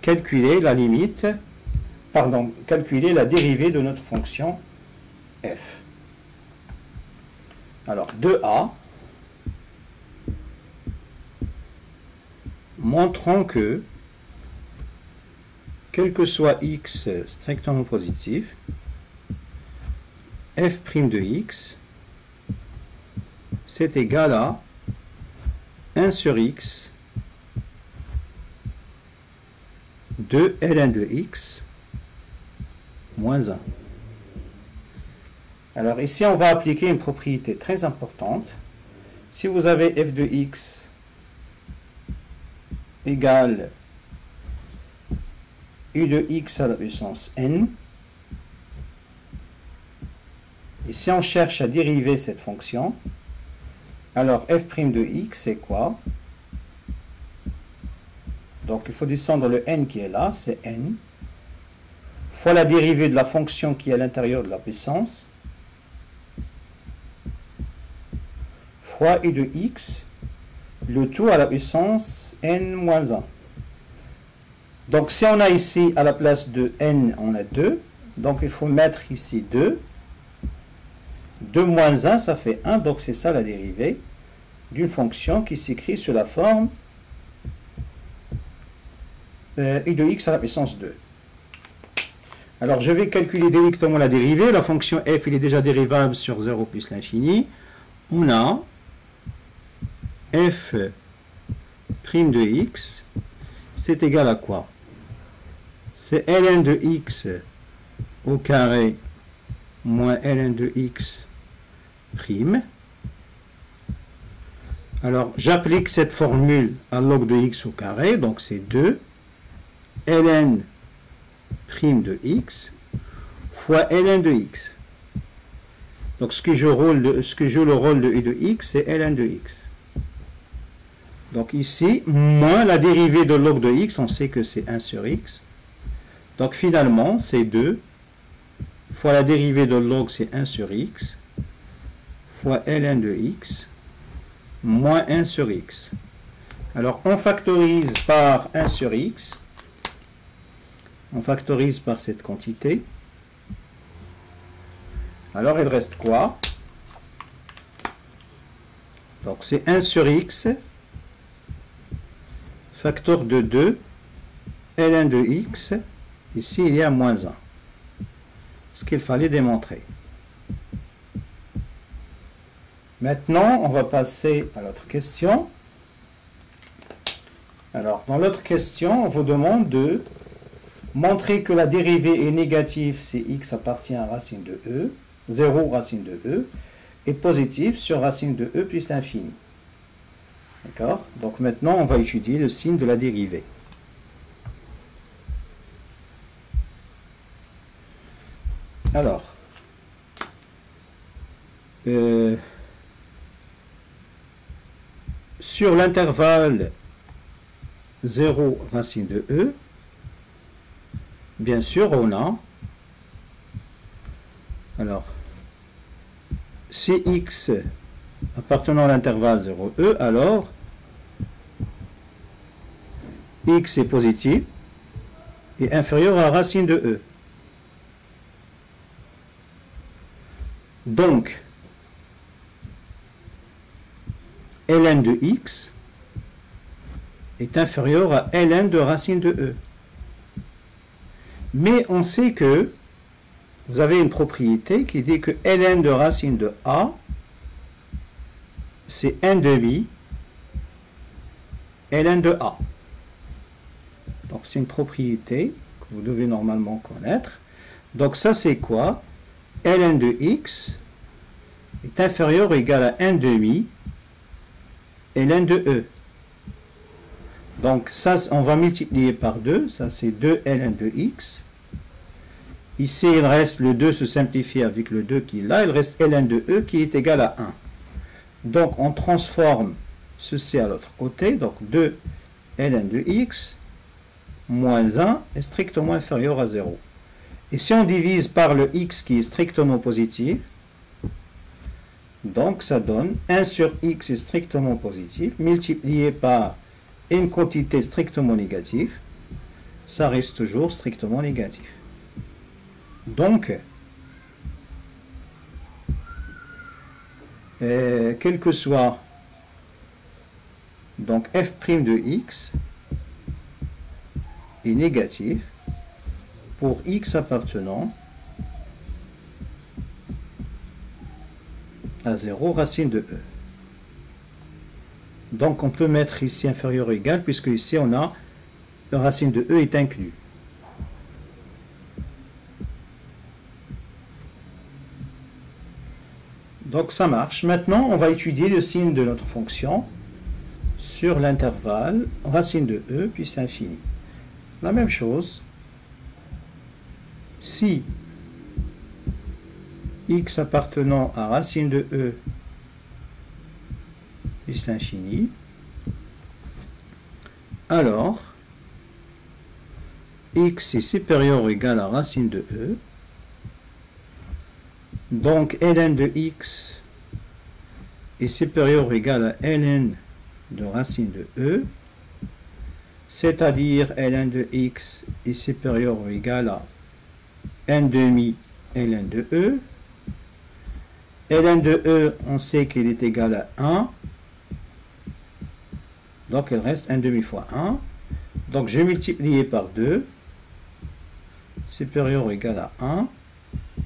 calculer la limite, calculer la dérivée de notre fonction f. Alors, 2a, montrons que, quel que soit x strictement positif, f' de x, c'est égal à 1 sur x de ln de x moins 1. Alors ici, on va appliquer une propriété très importante. Si vous avez f de x égale u de x à la puissance n, et si on cherche à dériver cette fonction, alors f' de x, c'est quoi? Donc il faut descendre le n qui est là, c'est n, fois la dérivée de la fonction qui est à l'intérieur de la puissance, fois u de x, le tout à la puissance n-1. Donc si on a ici à la place de n, on a 2, donc il faut mettre ici 2. 2 moins 1, ça fait 1, donc c'est ça la dérivée d'une fonction qui s'écrit sous la forme u de x à la puissance 2. Alors je vais calculer directement la dérivée. La fonction f il est déjà dérivable sur 0 plus l'infini. On a f' de x, c'est égal à quoi? C'est ln de x au carré moins ln de x prime. Alors j'applique cette formule à log de x au carré, donc c'est 2 ln prime de x fois ln de x. Donc ce que joue le rôle de u de x, c'est ln de x. Donc ici, moins la dérivée de log de x, on sait que c'est 1 sur x. Donc finalement, c'est 2 fois la dérivée de log, c'est 1 sur x, fois ln de x, moins 1 sur x. Alors on factorise par 1 sur x, on factorise par cette quantité. Alors il reste quoi? Donc c'est 1 sur x, facteur de 2, ln de x, ici il y a moins 1. Ce qu'il fallait démontrer. Maintenant, on va passer à l'autre question. Alors, dans l'autre question, on vous demande de montrer que la dérivée est négative si x appartient à racine de e, 0 racine de e, et positive sur racine de e plus l'infini. D'accord? Donc maintenant, on va étudier le signe de la dérivée. Alors, sur l'intervalle 0 racine de e, bien sûr, on a, alors, si x appartenant à l'intervalle 0e, alors x est positif et inférieur à racine de e. Donc, ln de x est inférieur à ln de racine de e. Mais on sait que vous avez une propriété qui dit que ln de racine de a, c'est 1 demi ln de a. Donc c'est une propriété que vous devez normalement connaître. Donc ça c'est quoi? Ln de x est inférieur ou égal à 1 demi ln de e. Donc ça, on va multiplier par 2, ça c'est 2 ln de x. Ici, il reste le 2 se simplifie avec le 2 qui est là, il reste ln de e qui est égal à 1. Donc on transforme ceci à l'autre côté, donc 2 ln de x moins 1 est strictement inférieur à 0. Et si on divise par le x qui est strictement positif, donc ça donne 1 sur x est strictement positif, multiplié par une quantité strictement négative, ça reste toujours strictement négatif. Donc, quel que soit donc f' de x est négatif pour x appartenant à 0 racine de e. Donc on peut mettre ici inférieur ou égal, puisque ici on a la racine de e est inclus. Donc ça marche. Maintenant on va étudier le signe de notre fonction sur l'intervalle racine de e puis infini. La même chose, si x appartenant à racine de e plus l'infini, alors x est supérieur ou égal à racine de e. Donc ln de x est supérieur ou égal à ln de racine de e, c'est-à-dire ln de x est supérieur ou égal à n demi ln de e. Ln de e, on sait qu'il est égal à 1, donc il reste 1 demi fois 1, donc je multiplie par 2, supérieur ou égal à 1,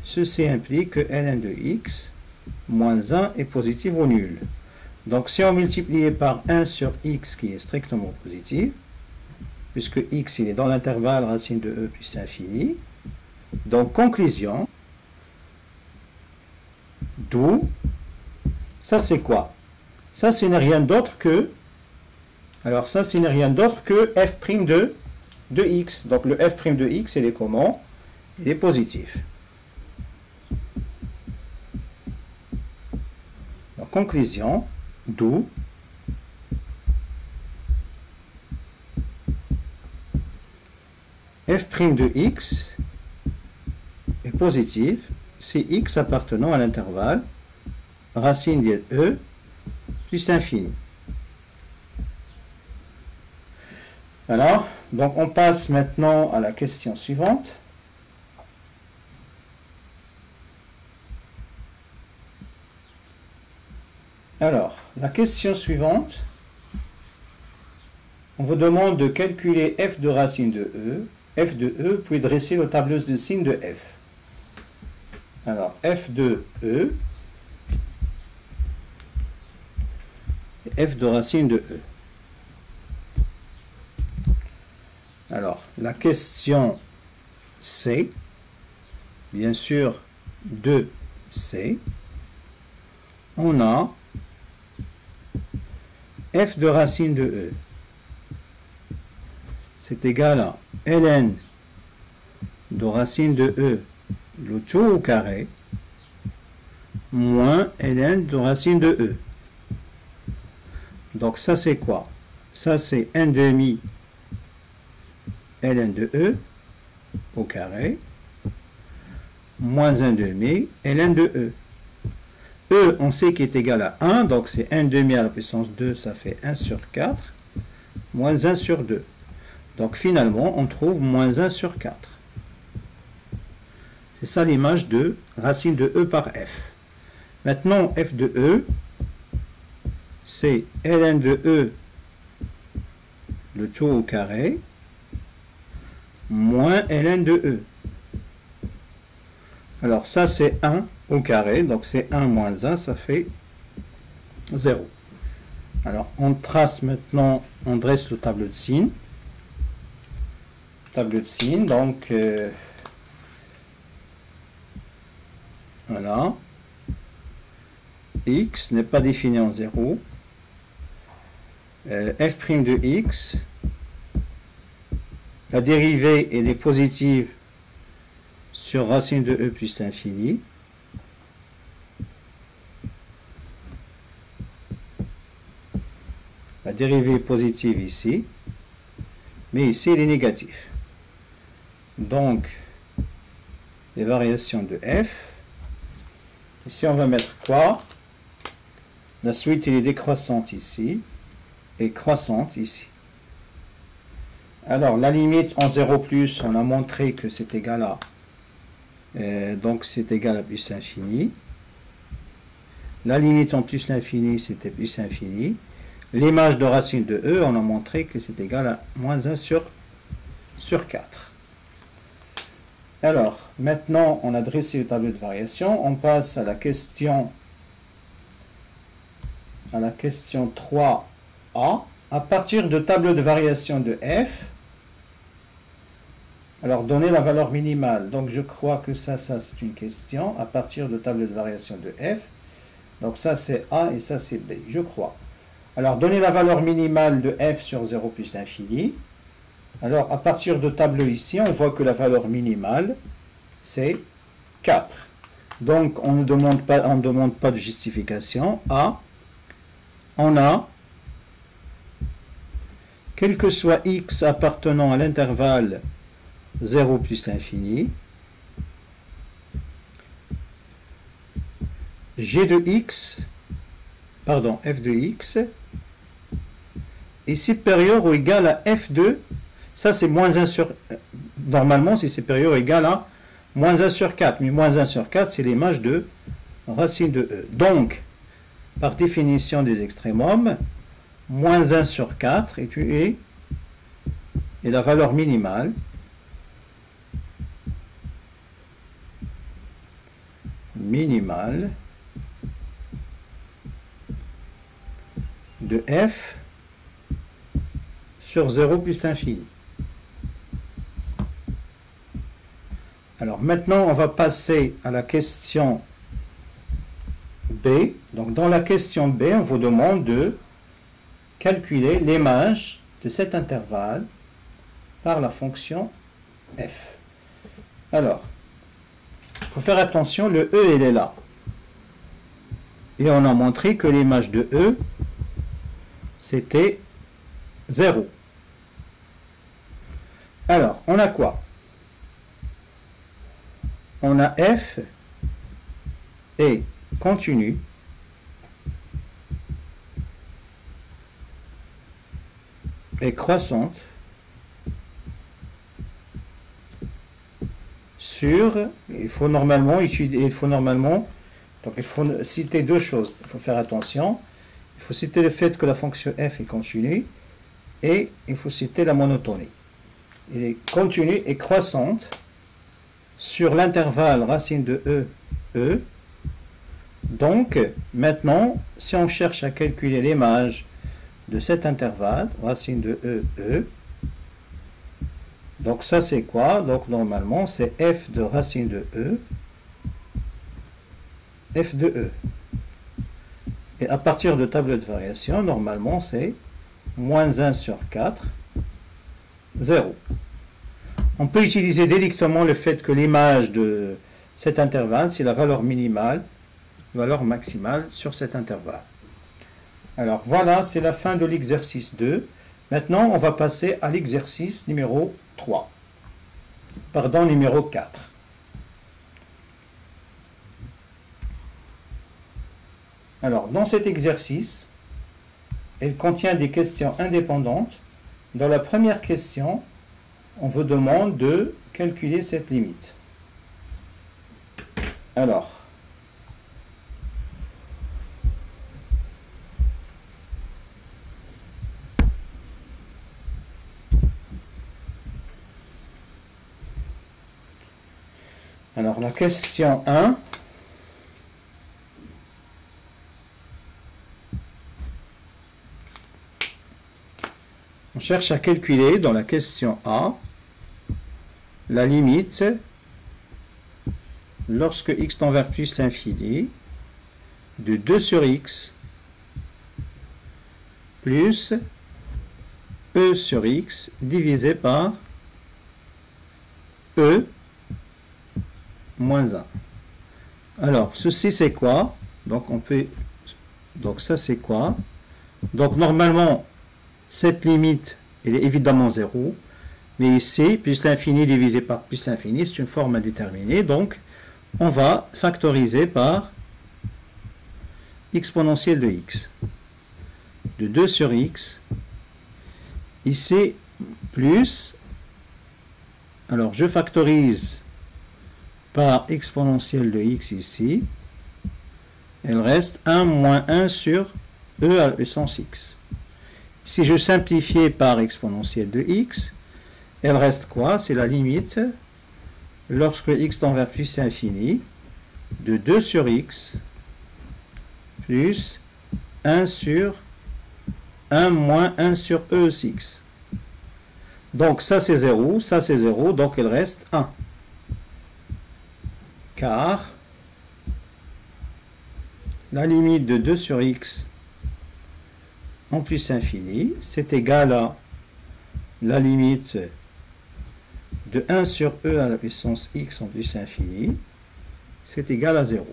ceci implique que ln de x moins 1 est positif ou nul. Donc si on multiplie par 1 sur x qui est strictement positif, puisque x il est dans l'intervalle racine de e plus infini, donc conclusion, d'où, ça c'est quoi? Ça ce n'est rien d'autre que, alors ça ce n'est rien d'autre que f' de x. Donc le f' de x il est comment? Il est positif. Donc conclusion, d'où f' de x est positif si x appartenant à l'intervalle racine de e plus infini. Alors, donc on passe maintenant à la question suivante. Alors, la question suivante, on vous demande de calculer f de racine de e. F de e, puis dresser le tableau de signes de f. Alors, f de e, f de racine de e. Alors, la question C, bien sûr, 2C, on a f de racine de e, c'est égal à ln de racine de e, le tout au carré, moins ln de racine de e. Donc ça c'est quoi? Ça c'est 1 demi ln de e au carré, moins 1 demi ln de e. E, on sait qu'il est égal à 1, donc c'est 1 demi à la puissance 2, ça fait 1 sur 4, moins 1 sur 2. Donc finalement, on trouve moins 1 sur 4. C'est ça l'image de racine de e par f. Maintenant, f de e, c'est ln de e, le tout au carré, moins ln de e. Alors ça c'est 1 au carré, donc c'est 1 moins 1, ça fait 0. Alors on trace maintenant, on dresse le tableau de signes. Tableau de signes, donc voilà. X n'est pas défini en 0. F' de x, la dérivée elle est positive sur racine de e plus l'infini. La dérivée est positive ici, mais ici elle est négative. Donc, les variations de f, ici on va mettre quoi? La suite elle est décroissante ici, et croissante ici. Alors, la limite en 0 plus, on a montré que c'est égal à donc c'est égal à plus infini. La limite en plus l'infini, c'était plus infini. L'image de racine de e, on a montré que c'est égal à moins 1 sur 4. Alors, maintenant, on a dressé le tableau de variation. On passe à la question 3a. À partir de tableau de variation de f, alors donner la valeur minimale. Donc je crois que ça c'est une question à partir de tableau de variation de f. Donc ça c'est a et ça c'est b, je crois. Alors donner la valeur minimale de f sur 0 plus l'infini. Alors à partir de tableau ici, on voit que la valeur minimale c'est 4. Donc on ne demande pas de justification. A, on a quel que soit x appartenant à l'intervalle 0 plus l'infini, g de x, pardon, f de x est supérieur ou égal à f de, ça c'est moins 1 sur, normalement c'est supérieur ou égal à moins 1 sur 4, mais moins 1 sur 4 c'est l'image de racine de e. Donc, par définition des extrémums, moins 1 sur 4 est la valeur minimale de f sur 0 plus l'infini. Alors maintenant, on va passer à la question B. Donc dans la question B, on vous demande de calculer l'image de cet intervalle par la fonction f. Alors, il faut faire attention, le e, il est là. Et on a montré que l'image de e, c'était 0. Alors, on a quoi? On a f est continu et croissante sur, il faut normalement, donc il faut citer deux choses, il faut faire attention, il faut citer le fait que la fonction f est continue et il faut citer la monotonie. Elle est continue et croissante sur l'intervalle racine de e. Donc, maintenant, si on cherche à calculer l'image de cet intervalle, racine de e, donc ça c'est quoi? Donc normalement c'est f de racine de e, f de e. Et à partir de table de variation, normalement c'est moins 1 sur 4, 0. On peut utiliser directement le fait que l'image de cet intervalle, c'est la valeur minimale, valeur maximale sur cet intervalle. Alors voilà, c'est la fin de l'exercice 2. Maintenant, on va passer à l'exercice numéro 3. Pardon, numéro 4. Alors, dans cet exercice, il contient des questions indépendantes. Dans la première question, on vous demande de calculer cette limite. Alors, la question 1, on cherche à calculer dans la question A la limite lorsque x tend vers plus l'infini de 2 sur x plus e sur x divisé par e moins 1. Alors, ceci c'est quoi? Donc, ça c'est quoi? Donc, normalement, cette limite, elle est évidemment 0. Mais ici, plus l'infini divisé par plus l'infini, c'est une forme indéterminée. Donc, on va factoriser par exponentielle de x. De 2 sur x. Ici, plus. Alors, je factorise par exponentielle de x ici, elle reste 1 moins 1 sur e à la puissance x. Si je simplifie par exponentielle de x, elle reste quoi? C'est la limite, lorsque x tend vers plus infini, de 2 sur x plus 1 sur 1 moins 1 sur e x. Donc ça c'est 0, ça c'est 0, donc il reste 1. Car la limite de 2 sur x en plus infini, c'est égal à la limite de 1 sur e à la puissance x en plus infini, c'est égal à 0.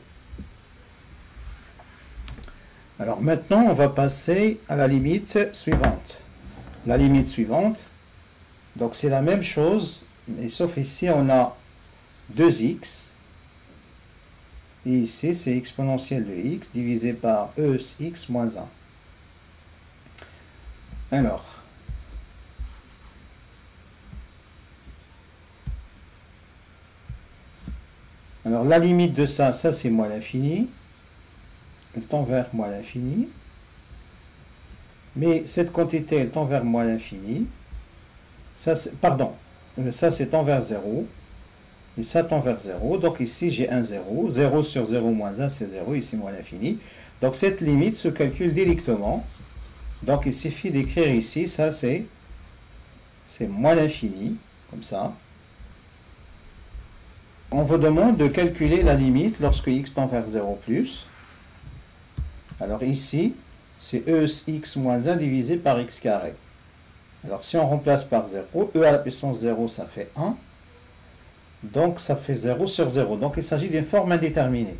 Alors maintenant, on va passer à la limite suivante. La limite suivante, donc c'est la même chose, Et sauf ici, on a 2x. Et ici, c'est exponentielle de x divisé par x moins 1. Alors la limite de ça c'est moins l'infini. Elle tend vers moins l'infini. Mais cette quantité, elle tend vers moins l'infini. Ça, c'est tend vers 0. Et ça tend vers 0. Donc ici, j'ai un 0. 0 sur 0 moins 1, c'est 0. Ici, moins l'infini. Donc cette limite se calcule directement. Donc il suffit d'écrire ici, ça c'est moins l'infini, comme ça. On vous demande de calculer la limite lorsque x tend vers 0 plus. Alors ici, c'est x moins 1 divisé par x carré. Alors si on remplace par 0, e à la puissance 0, ça fait 1. Donc ça fait 0 sur 0. Donc il s'agit d'une forme indéterminée.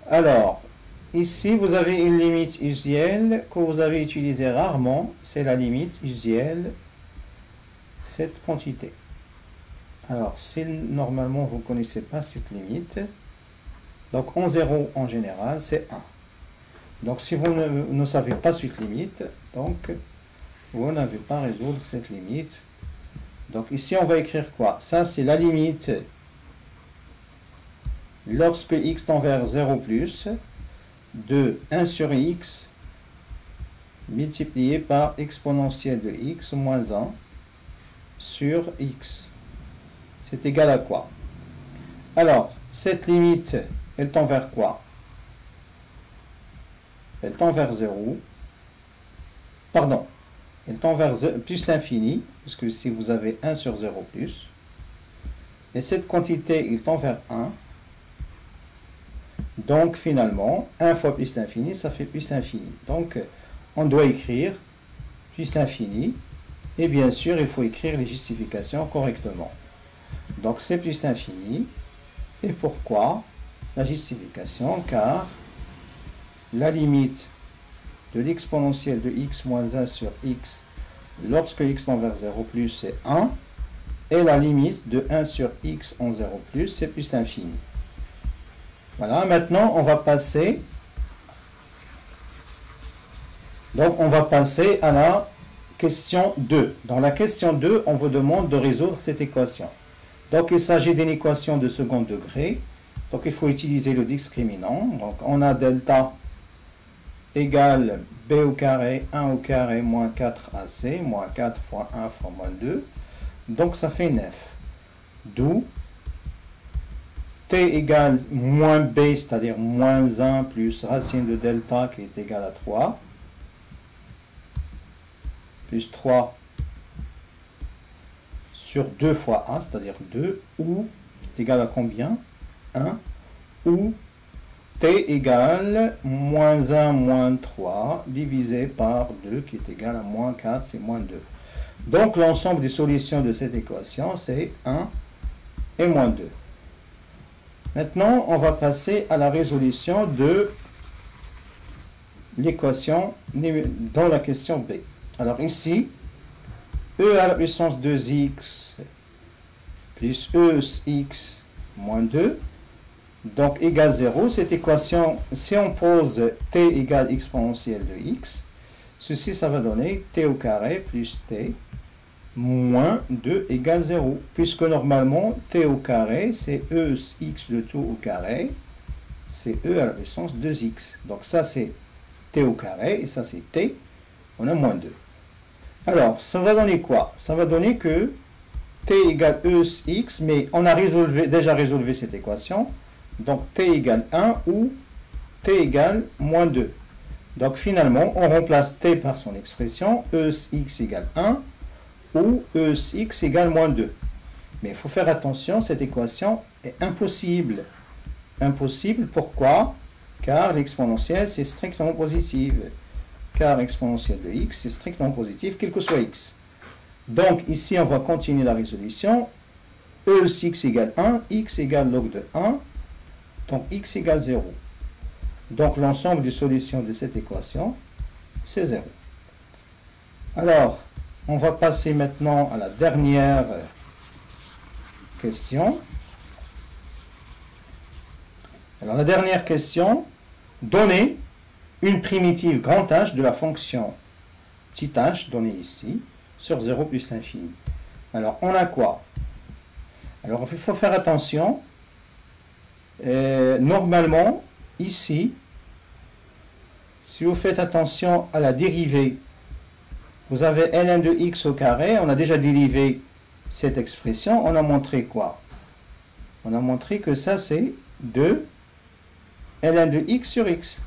Alors, ici vous avez une limite usuelle que vous avez utilisée rarement. C'est la limite usuelle, cette quantité. Alors, si normalement vous ne connaissez pas cette limite, donc en 0 en général, c'est 1. Donc si vous ne savez pas cette limite, donc vous n'avez pas à résoudre cette limite. Donc ici on va écrire quoi? Ça c'est la limite lorsque x tend vers 0 plus de 1 sur x multiplié par exponentielle de x moins 1 sur x. C'est égal à quoi? Alors, cette limite, elle tend vers quoi? Elle tend vers 0. Pardon. Elle tend vers plus l'infini, puisque si vous avez 1 sur 0 plus. Et cette quantité, il tend vers 1. Donc, finalement, 1 fois plus l'infini, ça fait plus l'infini. Donc, on doit écrire plus l'infini. Et bien sûr, il faut écrire les justifications correctement. Donc, c'est plus l'infini. Et pourquoi? La justification, car la limite de l'exponentielle de x moins 1 sur x lorsque x tend vers 0 plus, c'est 1. Et la limite de 1 sur x en 0 plus, c'est plus l'infini. Voilà, maintenant, on va passer... Donc, on va passer à la question 2. Dans la question 2, on vous demande de résoudre cette équation. Donc, il s'agit d'une équation de second degré. Donc, il faut utiliser le discriminant. Donc, on a delta égale b au carré, 1 au carré, moins 4ac, moins 4 fois 1 fois moins 2. Donc, ça fait 9. D'où t égale moins b, c'est-à-dire moins 1 plus racine de delta qui est égale à 3. Plus 3 sur 2 fois 1, c'est-à-dire 2, ou est égal à combien? 1, ou t égale moins 1 moins 3 divisé par 2 qui est égal à moins 4, c'est moins 2. Donc l'ensemble des solutions de cette équation, c'est 1 et moins 2. Maintenant, on va passer à la résolution de l'équation dans la question B. Alors ici, e à la puissance 2x plus ex moins 2, donc égale 0. Cette équation, si on pose t égale exponentielle de x, ceci, ça va donner t au carré plus t moins 2 égale 0. Puisque normalement, t au carré, c'est ex de tout au carré, c'est e à la puissance 2x. Donc ça, c'est t au carré, et ça, c'est t, on a moins 2. Alors, ça va donner quoi? Ça va donner que t égale ex, mais on a déjà résolu cette équation. Donc, t égale 1 ou t égale moins 2. Donc, finalement, on remplace t par son expression, ex égale 1 ou ex égale moins 2. Mais il faut faire attention, cette équation est impossible. Impossible, pourquoi? Car l'exponentielle, c'est strictement positive. Car exponentielle de x, c'est strictement positif, quel que soit x. Donc, ici, on va continuer la résolution. Ex égale 1, x égale log de 1, donc x égale 0. Donc, l'ensemble des solutions de cette équation, c'est 0. Alors, on va passer maintenant à la dernière question. Alors la dernière question, donnez une primitive grand H de la fonction petit h donnée ici sur 0 plus l'infini. Alors on a quoi? Alors il faut faire attention. Normalement, ici, si vous faites attention à la dérivée, vous avez ln de x au carré. On a déjà dérivé cette expression. On a montré quoi? On a montré que ça c'est 2 ln de x sur x.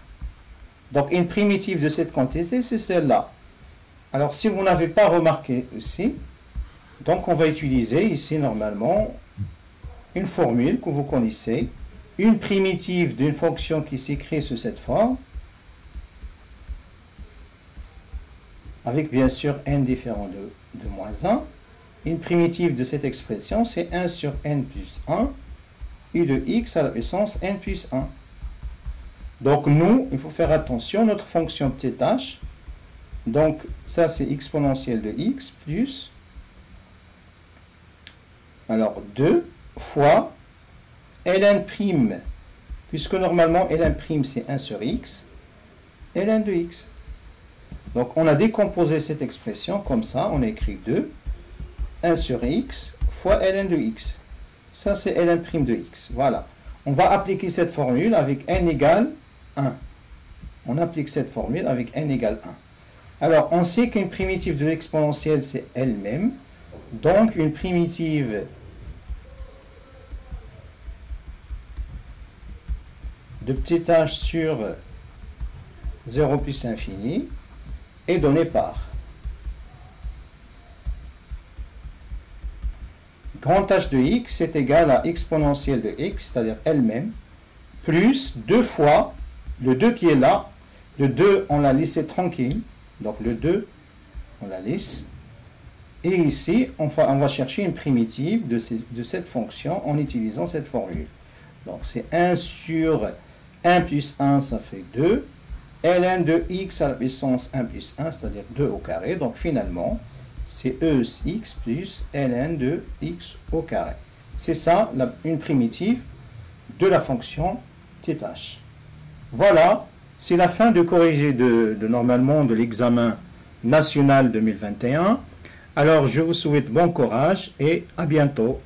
Donc une primitive de cette quantité, c'est celle-là. Alors si vous n'avez pas remarqué aussi, donc on va utiliser ici normalement une formule que vous connaissez. Une primitive d'une fonction qui s'écrit sous cette forme, avec bien sûr n différent de moins 1. Une primitive de cette expression, c'est 1 sur n plus 1, u de x à la puissance n plus 1. Donc nous, il faut faire attention, notre fonction petit h, donc ça c'est exponentielle de x plus, alors 2 fois ln prime, puisque normalement ln prime c'est 1 sur x, ln de x. Donc on a décomposé cette expression comme ça, on a écrit 2, 1 sur x fois ln de x. Ça c'est ln prime de x. Voilà. On va appliquer cette formule avec n égale 1. On applique cette formule avec n égale 1. Alors on sait qu'une primitive de l'exponentielle c'est elle-même. Donc une primitive de petit h sur 0 plus infini est donnée par grand H de x est égal à exponentielle de x, c'est-à-dire elle-même, plus 2 fois le 2 qui est là. Le 2, on l'a laissé tranquille, donc le 2, on la laisse. Et ici, on va chercher une primitive de cette fonction en utilisant cette formule. Donc c'est 1 sur 1 plus 1, ça fait 2. ln de x à la puissance 1 plus 1, c'est-à-dire 2 au carré. Donc finalement, c'est EX plus ln de x au carré. C'est ça, une primitive de la fonction θ. Voilà, c'est la fin de corriger normalement de l'examen national 2021. Alors, je vous souhaite bon courage et à bientôt.